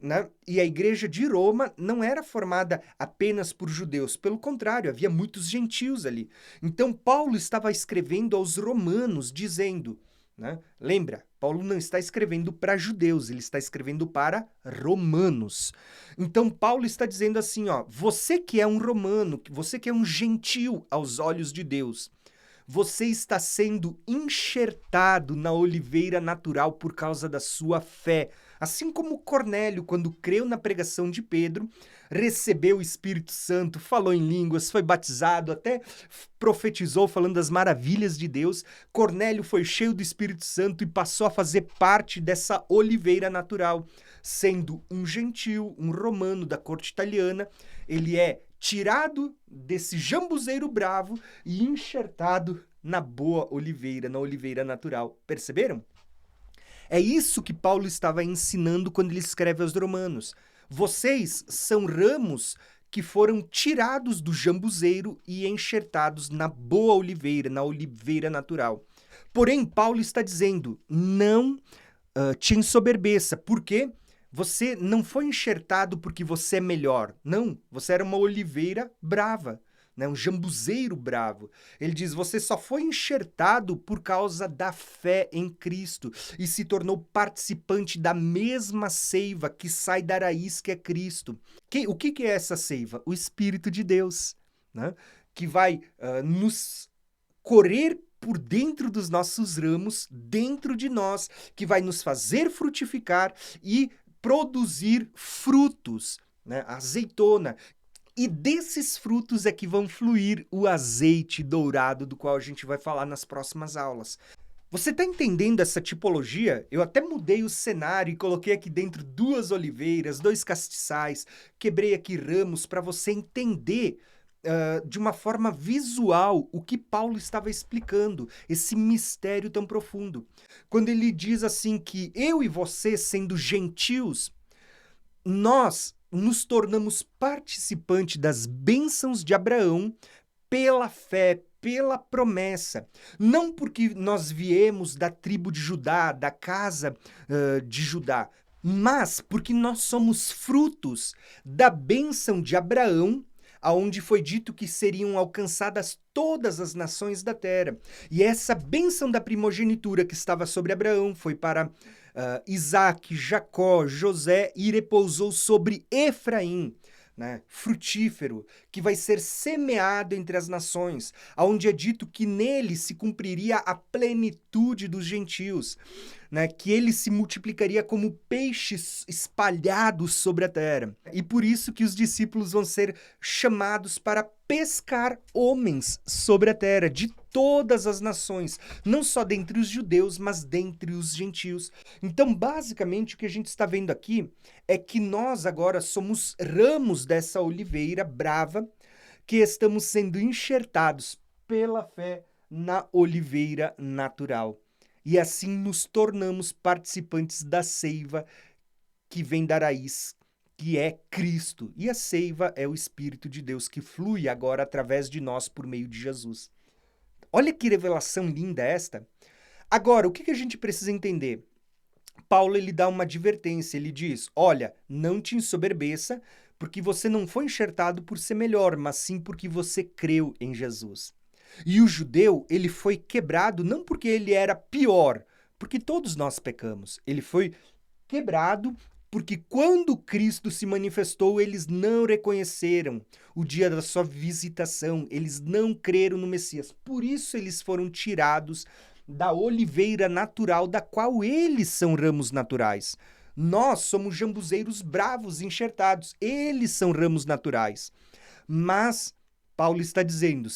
né? E a igreja de Roma não era formada apenas por judeus, pelo contrário, havia muitos gentios ali. Então Paulo estava escrevendo aos romanos dizendo, né? Lembra, Paulo não está escrevendo para judeus, ele está escrevendo para romanos. Então Paulo está dizendo assim, ó, você que é um romano, você que é um gentil aos olhos de Deus, você está sendo enxertado na oliveira natural por causa da sua fé. Assim como Cornélio, quando creu na pregação de Pedro, recebeu o Espírito Santo, falou em línguas, foi batizado, até profetizou falando das maravilhas de Deus. Cornélio foi cheio do Espírito Santo e passou a fazer parte dessa oliveira natural. Sendo um gentil, um romano da corte italiana, ele é tirado desse jambuzeiro bravo e enxertado na boa oliveira, na oliveira natural. Perceberam? É isso que Paulo estava ensinando quando ele escreve aos Romanos. Vocês são ramos que foram tirados do jambuzeiro e enxertados na boa oliveira, na oliveira natural. Porém, Paulo está dizendo, não te ensoberbeça. Por quê? Você não foi enxertado porque você é melhor. Não, você era uma oliveira brava, né? Um jambuzeiro bravo. Ele diz, você só foi enxertado por causa da fé em Cristo e se tornou participante da mesma seiva que sai da raiz que é Cristo. O que é essa seiva? O Espírito de Deus, né? Que vai nos correr por dentro dos nossos ramos, dentro de nós, que vai nos fazer frutificar e produzir frutos, né? Azeitona. E desses frutos é que vão fluir o azeite dourado, do qual a gente vai falar nas próximas aulas. Você está entendendo essa tipologia? Eu até mudei o cenário e coloquei aqui dentro 2 oliveiras, 2 castiçais, quebrei aqui ramos para você entender de uma forma visual o que Paulo estava explicando, esse mistério tão profundo. Quando ele diz assim que eu e você, sendo gentios, nós nos tornamos participantes das bênçãos de Abraão pela fé, pela promessa. Não porque nós viemos da tribo de Judá, da casa de Judá, mas porque nós somos frutos da bênção de Abraão, aonde foi dito que seriam alcançadas todas as nações da terra. E essa bênção da primogenitura que estava sobre Abraão foi para Isaac, Jacó, José, e repousou sobre Efraim, né, frutífero, que vai ser semeado entre as nações, aonde é dito que nele se cumpriria a plenitude dos gentios, né, que ele se multiplicaria como peixes espalhados sobre a terra. E por isso que os discípulos vão ser chamados para pescar homens sobre a terra, de todas as nações, não só dentre os judeus, mas dentre os gentios. Então, basicamente, o que a gente está vendo aqui é que nós agora somos ramos dessa oliveira brava, que estamos sendo enxertados pela fé na oliveira natural. E assim nos tornamos participantes da seiva que vem da raiz, que é Cristo. E a seiva é o Espírito de Deus que flui agora através de nós por meio de Jesus. Olha que revelação linda esta. Agora, o que a gente precisa entender? Paulo ele dá uma advertência, ele diz, olha, não te ensoberbeça, porque você não foi enxertado por ser melhor, mas sim porque você creu em Jesus. E o judeu, ele foi quebrado não porque ele era pior, porque todos nós pecamos. Ele foi quebrado porque quando Cristo se manifestou, eles não reconheceram o dia da sua visitação, eles não creram no Messias. Por isso eles foram tirados da oliveira natural, da qual eles são ramos naturais. Nós somos jambuzeiros bravos, enxertados. Eles são ramos naturais. Mas Paulo está dizendo,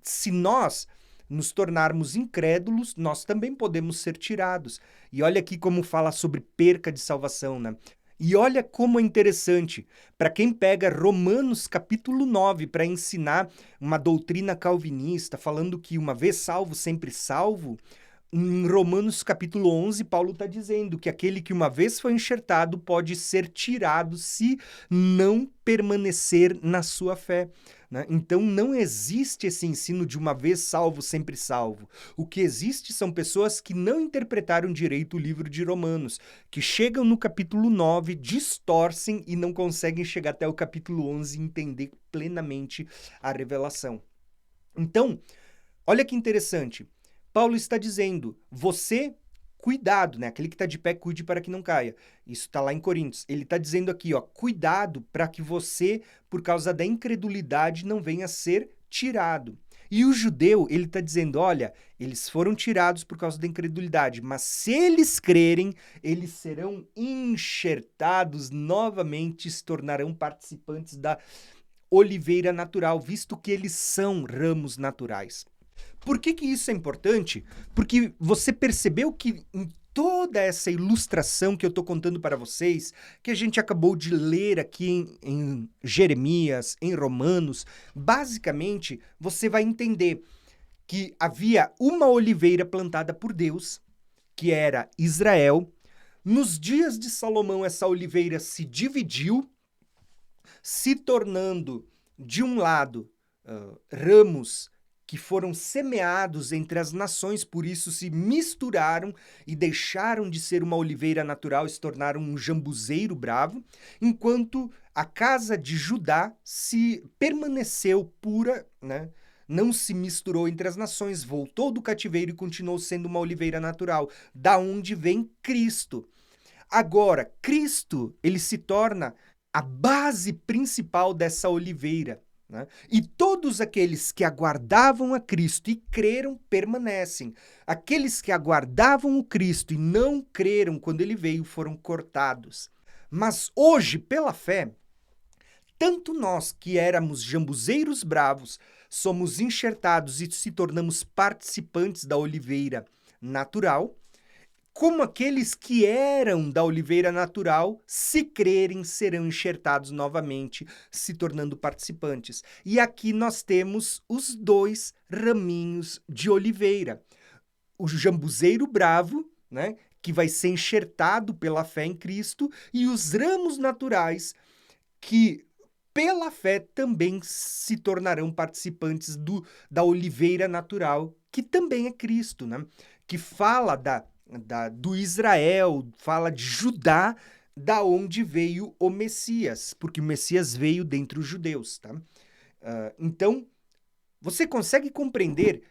se nós nos tornarmos incrédulos, nós também podemos ser tirados. E olha aqui como fala sobre perca de salvação, né? E olha como é interessante, para quem pega Romanos capítulo 9 para ensinar uma doutrina calvinista, falando que uma vez salvo, sempre salvo, em Romanos capítulo 11, Paulo está dizendo que aquele que uma vez foi enxertado pode ser tirado se não permanecer na sua fé, né? Então não existe esse ensino de uma vez salvo, sempre salvo. O que existe são pessoas que não interpretaram direito o livro de Romanos, que chegam no capítulo 9, distorcem e não conseguem chegar até o capítulo 11 e entender plenamente a revelação. Então, olha que interessante. Paulo está dizendo, você, cuidado, né? Aquele que está de pé, cuide para que não caia. Isso está lá em Coríntios. Ele está dizendo aqui, ó, cuidado para que você, por causa da incredulidade, não venha a ser tirado. E o judeu, ele está dizendo, olha, eles foram tirados por causa da incredulidade, mas se eles crerem, eles serão enxertados novamente, se tornarão participantes da oliveira natural, visto que eles são ramos naturais. Por que isso é importante? Porque você percebeu que em toda essa ilustração que eu estou contando para vocês, que a gente acabou de ler aqui em Jeremias, em Romanos, basicamente você vai entender que havia uma oliveira plantada por Deus, que era Israel. Nos dias de Salomão, essa oliveira se dividiu, se tornando, de um lado, ramos que foram semeados entre as nações, por isso se misturaram e deixaram de ser uma oliveira natural e se tornaram um jambuzeiro bravo, enquanto a casa de Judá se permaneceu pura, né? Não se misturou entre as nações, voltou do cativeiro e continuou sendo uma oliveira natural, da onde vem Cristo. Agora, Cristo, ele se torna a base principal dessa oliveira, né? E todos aqueles que aguardavam a Cristo e creram permanecem. Aqueles que aguardavam o Cristo e não creram quando ele veio foram cortados. Mas hoje, pela fé, tanto nós que éramos jambuzeiros bravos, somos enxertados e se tornamos participantes da oliveira natural, como aqueles que eram da oliveira natural, se crerem, serão enxertados novamente, se tornando participantes. E aqui nós temos os dois raminhos de oliveira. O jambuzeiro bravo, né, que vai ser enxertado pela fé em Cristo, e os ramos naturais, que pela fé também se tornarão participantes da oliveira natural, que também é Cristo, né? Que fala do Israel, fala de Judá, da onde veio o Messias, porque o Messias veio dentre os judeus, tá? Então, você consegue compreender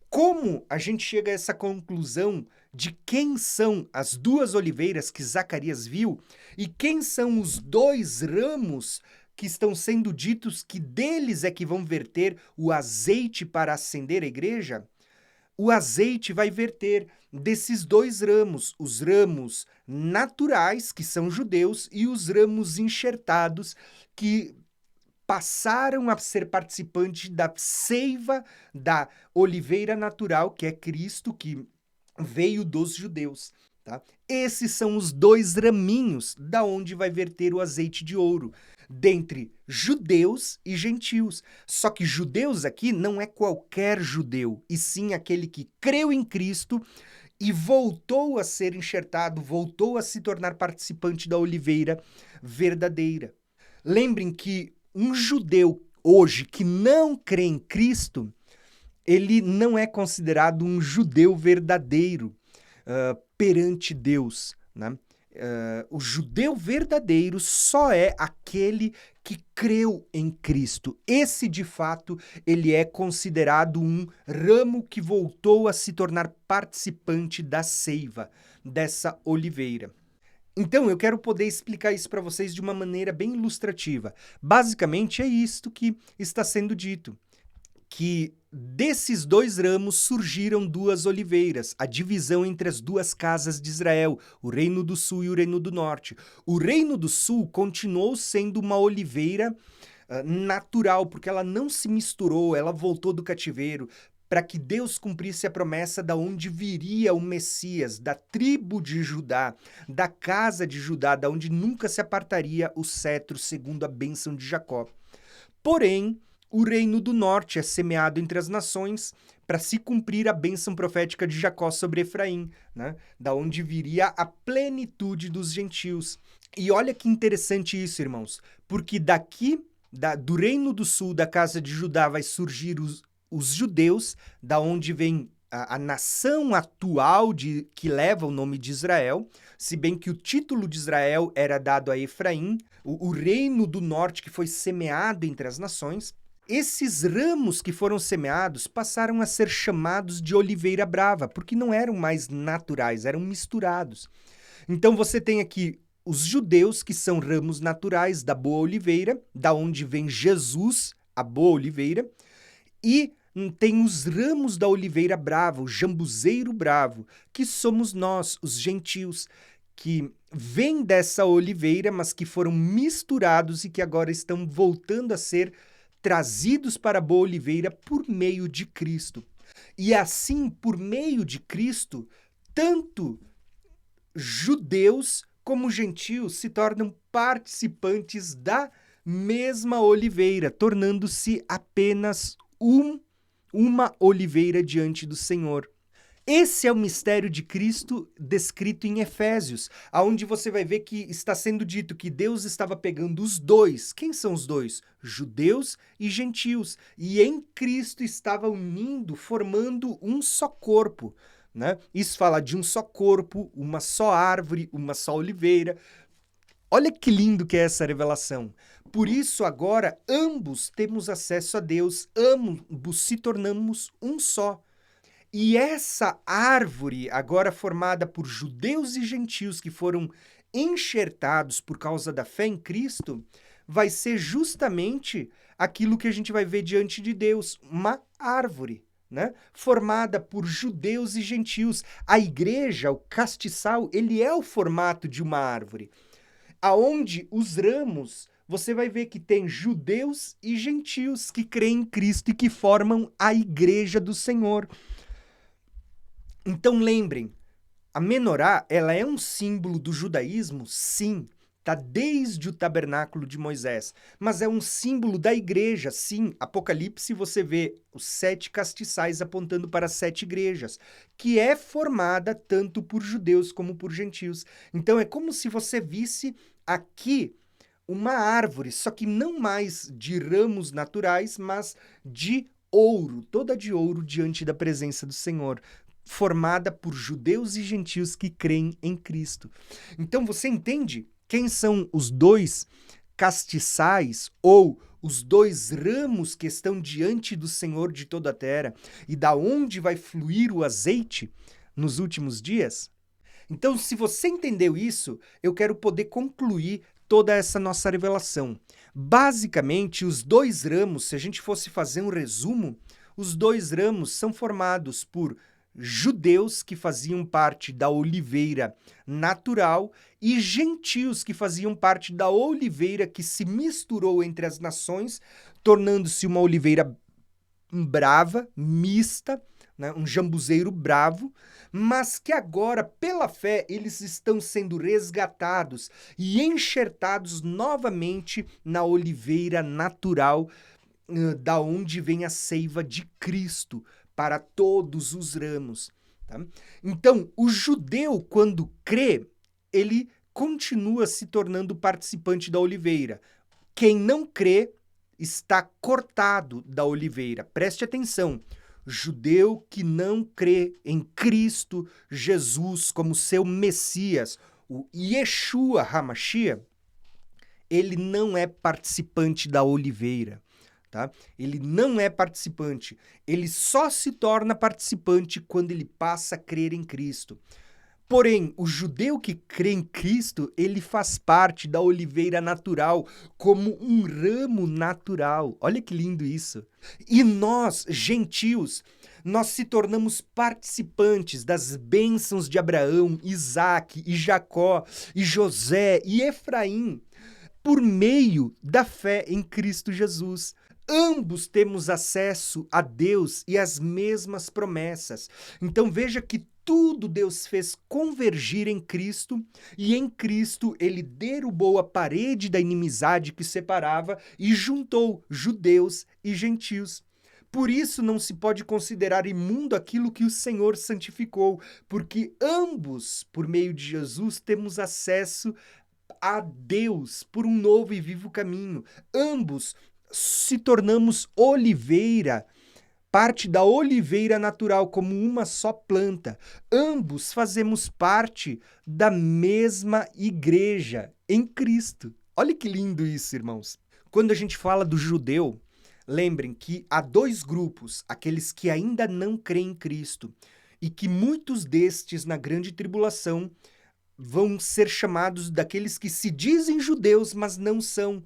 como a gente chega a essa conclusão de quem são as duas oliveiras que Zacarias viu e quem são os dois ramos que estão sendo ditos que deles é que vão verter o azeite para acender a igreja? O azeite vai verter desses dois ramos, os ramos naturais, que são judeus, e os ramos enxertados, que passaram a ser participantes da seiva da oliveira natural, que é Cristo, que veio dos judeus. Tá? Esses são os dois raminhos da onde vai verter o azeite de ouro, dentre judeus e gentios. Só que judeus aqui não é qualquer judeu, e sim aquele que creu em Cristo e voltou a ser enxertado, voltou a se tornar participante da oliveira verdadeira. Lembrem que um judeu hoje que não crê em Cristo, ele não é considerado um judeu verdadeiro perante Deus, né? O judeu verdadeiro só é aquele que creu em Cristo. Esse, de fato, ele é considerado um ramo que voltou a se tornar participante da seiva, dessa oliveira. Então, eu quero poder explicar isso para vocês de uma maneira bem ilustrativa. Basicamente, é isto que está sendo dito, que desses dois ramos surgiram duas oliveiras, a divisão entre as duas casas de Israel, o Reino do Sul e o Reino do Norte. O Reino do Sul continuou sendo uma oliveira natural, porque ela não se misturou, ela voltou do cativeiro, para que Deus cumprisse a promessa da onde viria o Messias, da tribo de Judá, da casa de Judá, da onde nunca se apartaria o cetro segundo a bênção de Jacó. Porém, o reino do norte é semeado entre as nações para se cumprir a bênção profética de Jacó sobre Efraim, né? Da onde viria a plenitude dos gentios. E olha que interessante isso, irmãos, porque do reino do sul, da casa de Judá, vai surgir os judeus, da onde vem a nação atual que leva o nome de Israel, se bem que o título de Israel era dado a Efraim, o reino do norte que foi semeado entre as nações. Esses ramos que foram semeados passaram a ser chamados de oliveira brava, porque não eram mais naturais, eram misturados. Então você tem aqui os judeus, que são ramos naturais da boa oliveira, da onde vem Jesus, a boa oliveira, e tem os ramos da oliveira brava, o jambuzeiro bravo, que somos nós, os gentios, que vêm dessa oliveira, mas que foram misturados e que agora estão voltando a ser trazidos para a boa oliveira por meio de Cristo. E assim, por meio de Cristo, tanto judeus como gentios se tornam participantes da mesma oliveira, tornando-se apenas uma oliveira diante do Senhor. Esse é o mistério de Cristo descrito em Efésios, onde você vai ver que está sendo dito que Deus estava pegando os dois. Quem são os dois? Judeus e gentios. E em Cristo estava unindo, formando um só corpo, né? Isso fala de um só corpo, uma só árvore, uma só oliveira. Olha que lindo que é essa revelação. Por isso, agora, ambos temos acesso a Deus, ambos se tornamos um só. E essa árvore, agora formada por judeus e gentios que foram enxertados por causa da fé em Cristo, vai ser justamente aquilo que a gente vai ver diante de Deus, uma árvore, né? Formada por judeus e gentios. A igreja, o castiçal, ele é o formato de uma árvore, aonde os ramos, você vai ver que tem judeus e gentios que creem em Cristo e que formam a igreja do Senhor. Então lembrem, a menorá, ela é um símbolo do judaísmo? Sim, tá desde o tabernáculo de Moisés, mas é um símbolo da igreja, sim. Apocalipse você vê os 7 castiçais apontando para as 7 igrejas, que é formada tanto por judeus como por gentios. Então é como se você visse aqui uma árvore, só que não mais de ramos naturais, mas de ouro, toda de ouro diante da presença do Senhor, formada por judeus e gentios que creem em Cristo. Então você entende quem são os 2 castiçais ou os 2 ramos que estão diante do Senhor de toda a terra e da onde vai fluir o azeite nos últimos dias? Então, se você entendeu isso, eu quero poder concluir toda essa nossa revelação. Basicamente, os 2 ramos, se a gente fosse fazer um resumo, os 2 ramos são formados por judeus que faziam parte da oliveira natural e gentios que faziam parte da oliveira que se misturou entre as nações, tornando-se uma oliveira brava, mista, né, um jambuzeiro bravo, mas que agora, pela fé, eles estão sendo resgatados e enxertados novamente na oliveira natural, da onde vem a seiva de Cristo para todos os ramos. Tá? Então, o judeu, quando crê, ele continua se tornando participante da oliveira. Quem não crê está cortado da oliveira. Preste atenção. Judeu que não crê em Cristo Jesus como seu Messias, o Yeshua HaMashiach, ele não é participante da oliveira. Tá? Ele não é participante. Ele só se torna participante quando ele passa a crer em Cristo. Porém, o judeu que crê em Cristo, ele faz parte da oliveira natural, como um ramo natural. Olha que lindo isso. E nós, gentios, nós se tornamos participantes das bênçãos de Abraão, Isaque e Jacó, e José e Efraim, por meio da fé em Cristo Jesus. Ambos temos acesso a Deus e as mesmas promessas. Então veja que tudo Deus fez convergir em Cristo, e em Cristo ele derrubou a parede da inimizade que separava e juntou judeus e gentios. Por isso não se pode considerar imundo aquilo que o Senhor santificou, porque ambos, por meio de Jesus, temos acesso a Deus por um novo e vivo caminho. Ambos se tornamos oliveira, parte da oliveira natural, como uma só planta. Ambos fazemos parte da mesma igreja em Cristo. Olha que lindo isso, irmãos. Quando a gente fala do judeu, lembrem que há 2 grupos, aqueles que ainda não creem em Cristo, e que muitos destes, na grande tribulação, vão ser chamados daqueles que se dizem judeus, mas não são,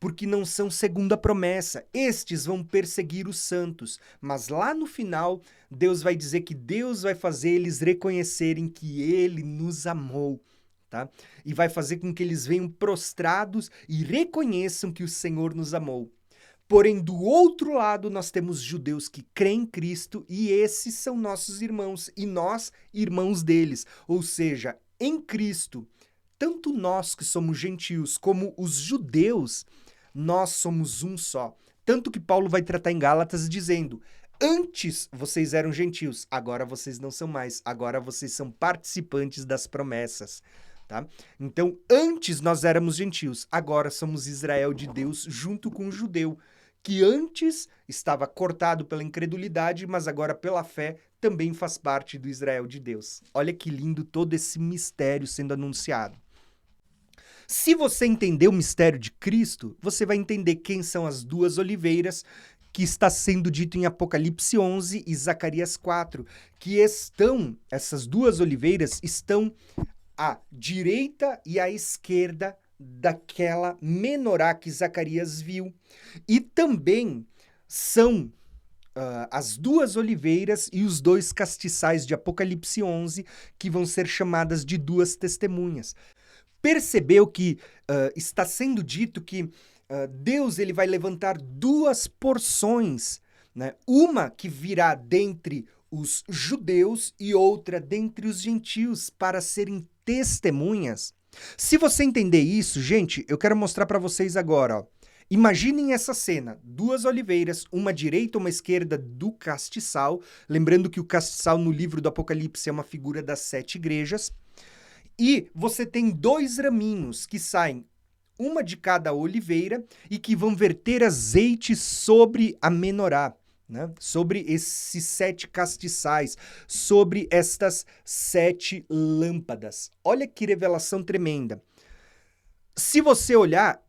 porque não são segundo a promessa. Estes vão perseguir os santos, mas lá no final, Deus vai dizer que Deus vai fazer eles reconhecerem que Ele nos amou, tá? E vai fazer com que eles venham prostrados e reconheçam que o Senhor nos amou. Porém, do outro lado, nós temos judeus que creem em Cristo e esses são nossos irmãos e nós, irmãos deles. Ou seja, em Cristo, tanto nós que somos gentios como os judeus, nós somos um só. Tanto que Paulo vai tratar em Gálatas dizendo: antes vocês eram gentios, agora vocês não são mais, agora vocês são participantes das promessas. Tá? Então, antes nós éramos gentios, agora somos Israel de Deus junto com o judeu, que antes estava cortado pela incredulidade, mas agora pela fé também faz parte do Israel de Deus. Olha que lindo todo esse mistério sendo anunciado. Se você entender o mistério de Cristo, você vai entender quem são as 2 oliveiras que está sendo dito em Apocalipse 11 e Zacarias 4, que essas 2 oliveiras estão à direita e à esquerda daquela menorá que Zacarias viu. E também são as duas oliveiras e os dois castiçais de Apocalipse 11, que vão ser chamadas de duas testemunhas. Percebeu que está sendo dito que Deus ele vai levantar duas porções, né? Uma que virá dentre os judeus e outra dentre os gentios para serem testemunhas. Se você entender isso, gente, eu quero mostrar para vocês agora, ó. Imaginem essa cena, duas oliveiras, uma à direita, uma à esquerda do castiçal, lembrando que o castiçal no livro do Apocalipse é uma figura das 7 igrejas, e você tem dois raminhos que saem, uma de cada oliveira, e que vão verter azeite sobre a menorá, né? Sobre esses 7 castiçais, sobre estas 7 lâmpadas. Olha que revelação tremenda. Se você olhar,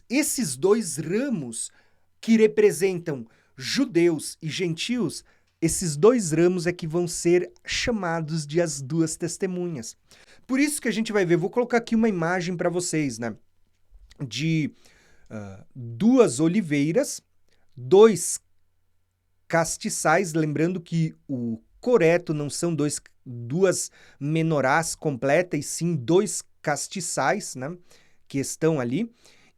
esses dois ramos que representam judeus e gentios, esses dois ramos é que vão ser chamados de as duas testemunhas. Por isso que a gente vai ver, vou colocar aqui uma imagem para vocês, né? De duas oliveiras, dois castiçais, lembrando que o correto não são duas menorás completas, e sim dois castiçais, né? Que estão ali,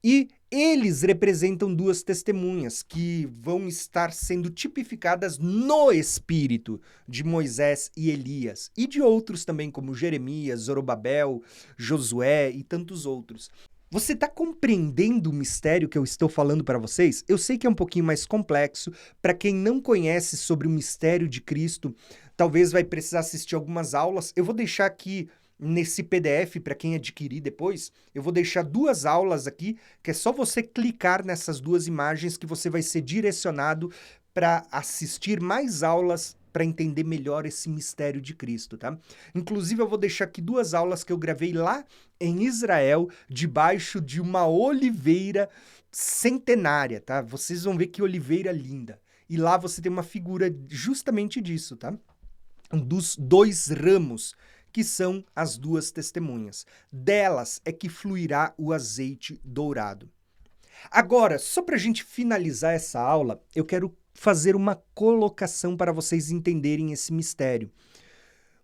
e eles representam duas testemunhas que vão estar sendo tipificadas no espírito de Moisés e Elias, e de outros também, como Jeremias, Zorobabel, Josué e tantos outros. Você está compreendendo o mistério que eu estou falando para vocês? Eu sei que é um pouquinho mais complexo. Para quem não conhece sobre o mistério de Cristo, talvez vai precisar assistir algumas aulas. Eu vou deixar aqui nesse PDF, para quem adquirir depois, eu vou deixar 2 aulas aqui, que é só você clicar nessas 2 imagens que você vai ser direcionado para assistir mais aulas para entender melhor esse mistério de Cristo, tá? Inclusive, eu vou deixar aqui 2 aulas que eu gravei lá em Israel, debaixo de uma oliveira centenária, tá? Vocês vão ver que oliveira linda. E lá você tem uma figura justamente disso, tá? Dos 2 ramos, que são as duas testemunhas. Delas é que fluirá o azeite dourado. Agora, só para a gente finalizar essa aula, eu quero fazer uma colocação para vocês entenderem esse mistério.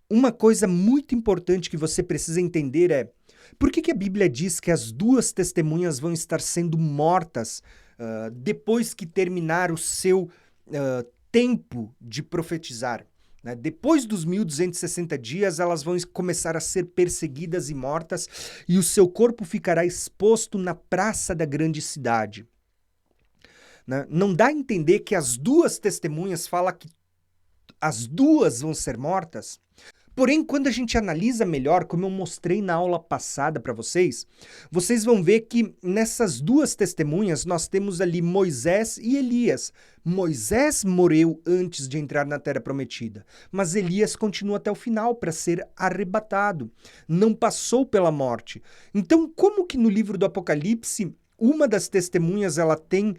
Uma coisa muito importante que você precisa entender é: por que a Bíblia diz que as duas testemunhas vão estar sendo mortas depois que terminar o seu tempo de profetizar? Depois dos 1260 dias, elas vão começar a ser perseguidas e mortas, e o seu corpo ficará exposto na praça da grande cidade. Não dá a entender que as duas testemunhas falam que as duas vão ser mortas? Porém, quando a gente analisa melhor, como eu mostrei na aula passada para vocês vão ver que nessas duas testemunhas nós temos ali Moisés e Elias. Moisés morreu antes de entrar na Terra Prometida, mas Elias continua até o final para ser arrebatado. Não passou pela morte. Então, como que no livro do Apocalipse uma das testemunhas ela tem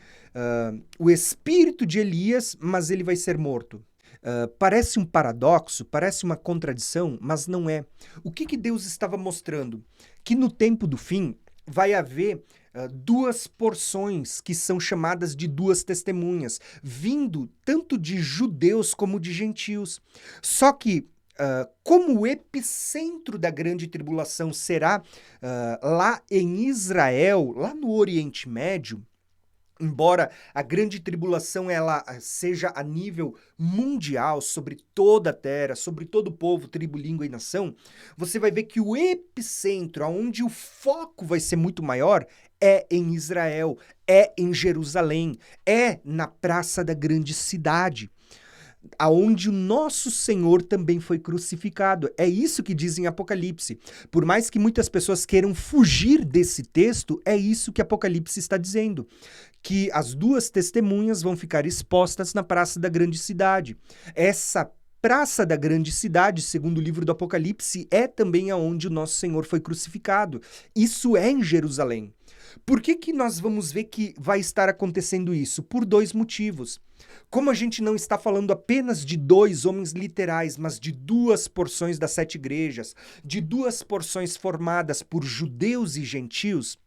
o espírito de Elias, mas ele vai ser morto? Parece um paradoxo, parece uma contradição, mas não é. O que Deus estava mostrando? Que no tempo do fim vai haver 2 porções que são chamadas de duas testemunhas, vindo tanto de judeus como de gentios. Só que, como o epicentro da grande tribulação será lá em Israel, lá no Oriente Médio, embora a grande tribulação ela seja a nível mundial, sobre toda a terra, sobre todo o povo, tribo, língua e nação, você vai ver que o epicentro, onde o foco vai ser muito maior, é em Israel, é em Jerusalém, é na praça da grande cidade, aonde o nosso Senhor também foi crucificado. É isso que diz em Apocalipse. Por mais que muitas pessoas queiram fugir desse texto, é isso que Apocalipse está dizendo. Que as duas testemunhas vão ficar expostas na praça da grande cidade. Essa praça da grande cidade, segundo o livro do Apocalipse, é também aonde o nosso Senhor foi crucificado. Isso é em Jerusalém. Por que nós vamos ver que vai estar acontecendo isso? Por dois motivos. Como a gente não está falando apenas de dois homens literais, mas de duas porções das 7 igrejas, de duas porções formadas por judeus e gentios,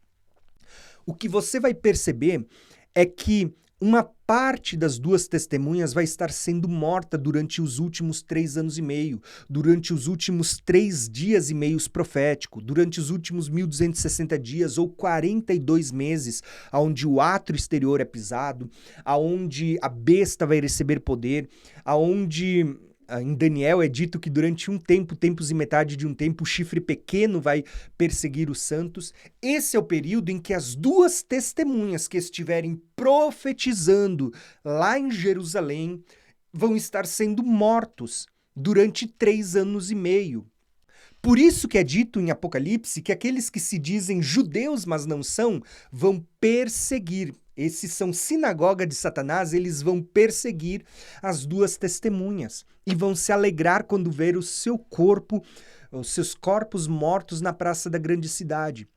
o que você vai perceber é que uma parte das duas testemunhas vai estar sendo morta durante os últimos 3 anos e meio, durante os últimos 3 dias e meios proféticos, durante os últimos 1260 dias ou 42 meses, onde o átrio exterior é pisado, aonde a besta vai receber poder, aonde em Daniel é dito que durante um tempo, tempos e metade de um tempo, o chifre pequeno vai perseguir os santos. Esse é o período em que as duas testemunhas que estiverem profetizando lá em Jerusalém vão estar sendo mortos durante 3 anos e meio. Por isso que é dito em Apocalipse que aqueles que se dizem judeus, mas não são, vão perseguir. Esses são sinagoga de Satanás, eles vão perseguir as duas testemunhas e vão se alegrar quando ver o seu corpo, os seus corpos mortos na praça da grande cidade.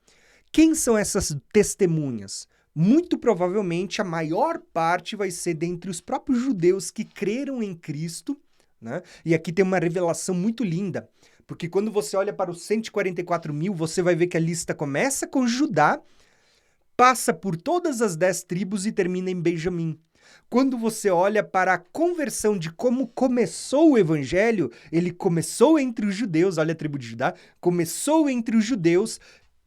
Quem são essas testemunhas? Muito provavelmente a maior parte vai ser dentre os próprios judeus que creram em Cristo, né? E aqui tem uma revelação muito linda, porque quando você olha para os 144 mil, você vai ver que a lista começa com Judá, passa por todas as 10 tribos e termina em Benjamim. Quando você olha para a conversão de como começou o evangelho, ele começou entre os judeus, olha a tribo de Judá, começou entre os judeus,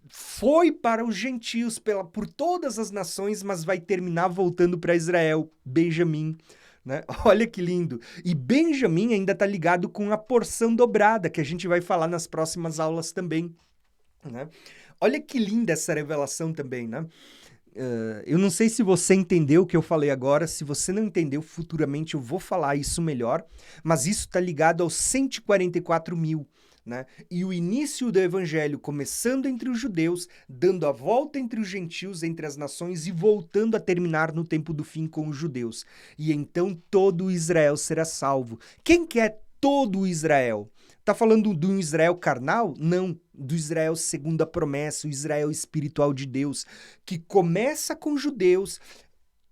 foi para os gentios por todas as nações, mas vai terminar voltando para Israel, Benjamim. Né? Olha que lindo. E Benjamim ainda está ligado com a porção dobrada, que a gente vai falar nas próximas aulas também. Né? Olha que linda essa revelação também, né? Eu não sei se você entendeu o que eu falei agora, se você não entendeu, futuramente eu vou falar isso melhor, mas isso está ligado aos 144 mil, né? E o início do evangelho começando entre os judeus, dando a volta entre os gentios, entre as nações e voltando a terminar no tempo do fim com os judeus. E então todo Israel será salvo. Quem que é todo Israel? Tá falando do Israel carnal? Não, do Israel segundo a promessa, o Israel espiritual de Deus, que começa com judeus,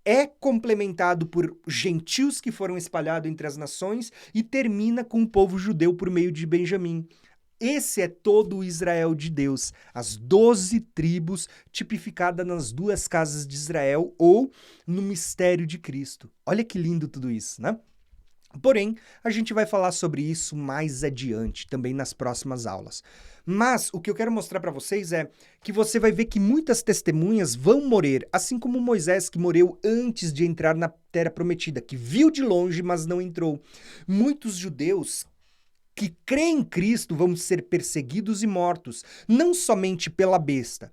é complementado por gentios que foram espalhados entre as nações e termina com o povo judeu por meio de Benjamim. Esse é todo o Israel de Deus, as 12 tribos tipificadas nas duas casas de Israel ou no mistério de Cristo. Olha que lindo tudo isso, né? Porém, a gente vai falar sobre isso mais adiante, também nas próximas aulas. Mas o que eu quero mostrar para vocês é que você vai ver que muitas testemunhas vão morrer, assim como Moisés, que morreu antes de entrar na Terra Prometida, que viu de longe, mas não entrou. Muitos judeus que creem em Cristo vão ser perseguidos e mortos, não somente pela besta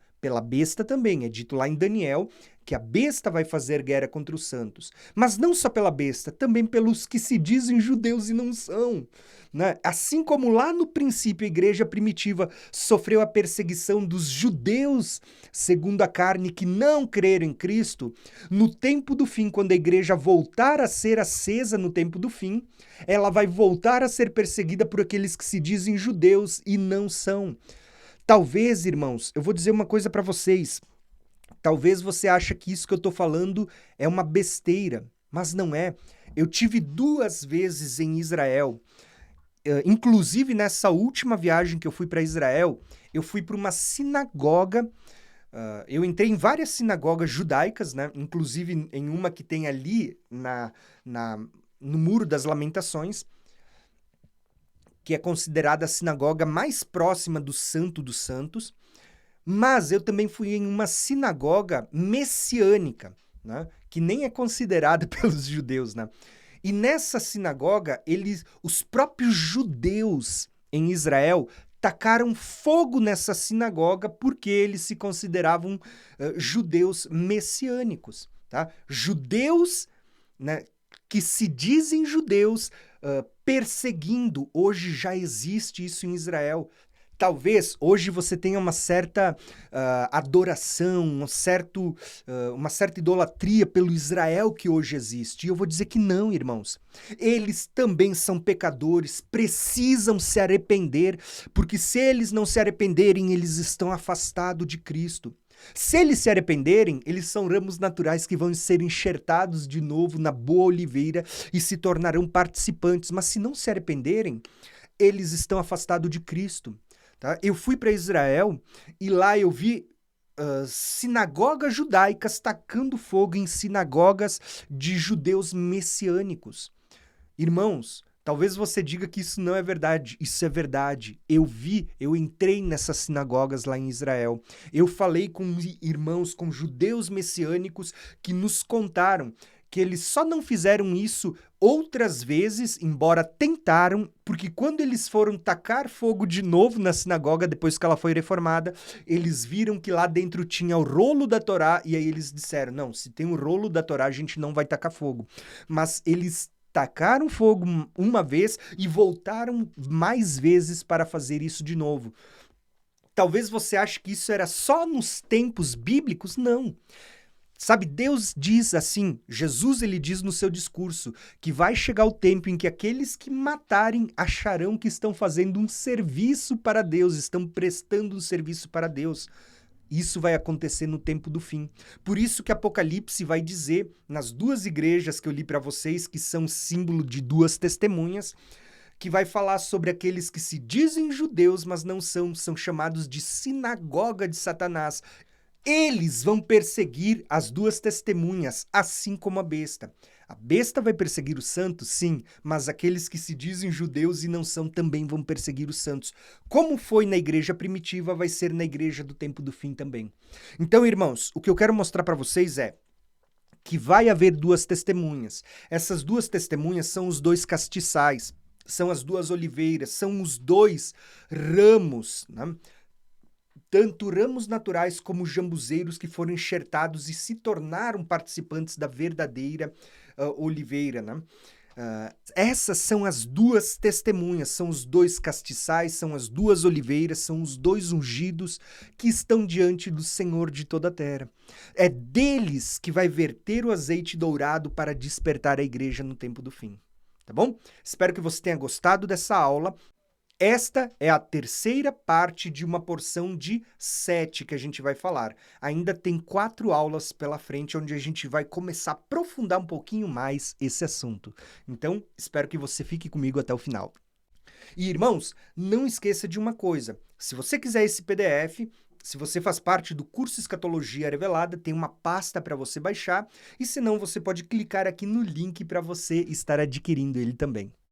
também, é dito lá em Daniel, que a besta vai fazer guerra contra os santos. Mas não só pela besta, também pelos que se dizem judeus e não são. Né? Assim como lá no princípio a igreja primitiva sofreu a perseguição dos judeus segundo a carne que não creram em Cristo, no tempo do fim, quando a igreja voltar a ser acesa no tempo do fim, ela vai voltar a ser perseguida por aqueles que se dizem judeus e não são. Talvez, irmãos, eu vou dizer uma coisa para vocês. Talvez você ache que isso que eu estou falando é uma besteira, mas não é. Eu tive 2 vezes em Israel. Inclusive, nessa última viagem que eu fui para Israel, eu fui para uma sinagoga. Eu entrei em várias sinagogas judaicas, né? Inclusive em uma que tem ali no Muro das Lamentações, que é considerada a sinagoga mais próxima do Santo dos Santos, mas eu também fui em uma sinagoga messiânica, né, que nem é considerada pelos judeus, né? E nessa sinagoga, os próprios judeus em Israel tacaram fogo nessa sinagoga porque eles se consideravam judeus messiânicos, tá? Judeus, né, que se dizem judeus, perseguindo. Hoje já existe isso em Israel. Talvez hoje você tenha uma certa adoração, uma certa idolatria pelo Israel que hoje existe. E eu vou dizer que não, irmãos. Eles também são pecadores, precisam se arrepender, porque se eles não se arrependerem, eles estão afastados de Cristo. Se eles se arrependerem, eles são ramos naturais que vão ser enxertados de novo na boa oliveira e se tornarão participantes. Mas se não se arrependerem, eles estão afastados de Cristo. Tá? Eu fui para Israel e lá eu vi sinagogas judaicas tacando fogo em sinagogas de judeus messiânicos. Irmãos, talvez você diga que isso não é verdade. Isso é verdade. Eu entrei nessas sinagogas lá em Israel. Eu falei com irmãos, com judeus messiânicos que nos contaram que eles só não fizeram isso outras vezes, embora tentaram, porque quando eles foram tacar fogo de novo na sinagoga, depois que ela foi reformada, eles viram que lá dentro tinha o rolo da Torá, e aí eles disseram, não, se tem o rolo da Torá, a gente não vai tacar fogo. Mas eles tacaram fogo uma vez e voltaram mais vezes para fazer isso de novo. Talvez você ache que isso era só nos tempos bíblicos? Não. Sabe, Deus diz assim, Jesus ele diz no seu discurso, que vai chegar o tempo em que aqueles que matarem acharão que estão fazendo um serviço para Deus, estão prestando um serviço para Deus. Isso vai acontecer no tempo do fim. Por isso que Apocalipse vai dizer, nas duas igrejas que eu li para vocês, que são símbolo de duas testemunhas, que vai falar sobre aqueles que se dizem judeus, mas não são, são chamados de sinagoga de Satanás. Eles vão perseguir as duas testemunhas, assim como a besta. A besta vai perseguir os santos, sim, mas aqueles que se dizem judeus e não são também vão perseguir os santos. Como foi na igreja primitiva, vai ser na igreja do tempo do fim também. Então, irmãos, o que eu quero mostrar para vocês é que vai haver duas testemunhas. Essas duas testemunhas são os dois castiçais, são as duas oliveiras, são os dois ramos, né? Tanto ramos naturais como jambuzeiros que foram enxertados e se tornaram participantes da verdadeira oliveira, né? Essas são as duas testemunhas, são os dois castiçais, são as duas oliveiras, são os dois ungidos que estão diante do Senhor de toda a terra. É deles que vai verter o azeite dourado para despertar a igreja no tempo do fim. Tá bom? Espero que você tenha gostado dessa aula. Esta é a terceira parte de uma porção de 7 que a gente vai falar. Ainda tem 4 aulas pela frente, onde a gente vai começar a aprofundar um pouquinho mais esse assunto. Então, espero que você fique comigo até o final. E, irmãos, não esqueça de uma coisa. Se você quiser esse PDF, se você faz parte do curso Escatologia Revelada, tem uma pasta para você baixar. E se não, você pode clicar aqui no link para você estar adquirindo ele também.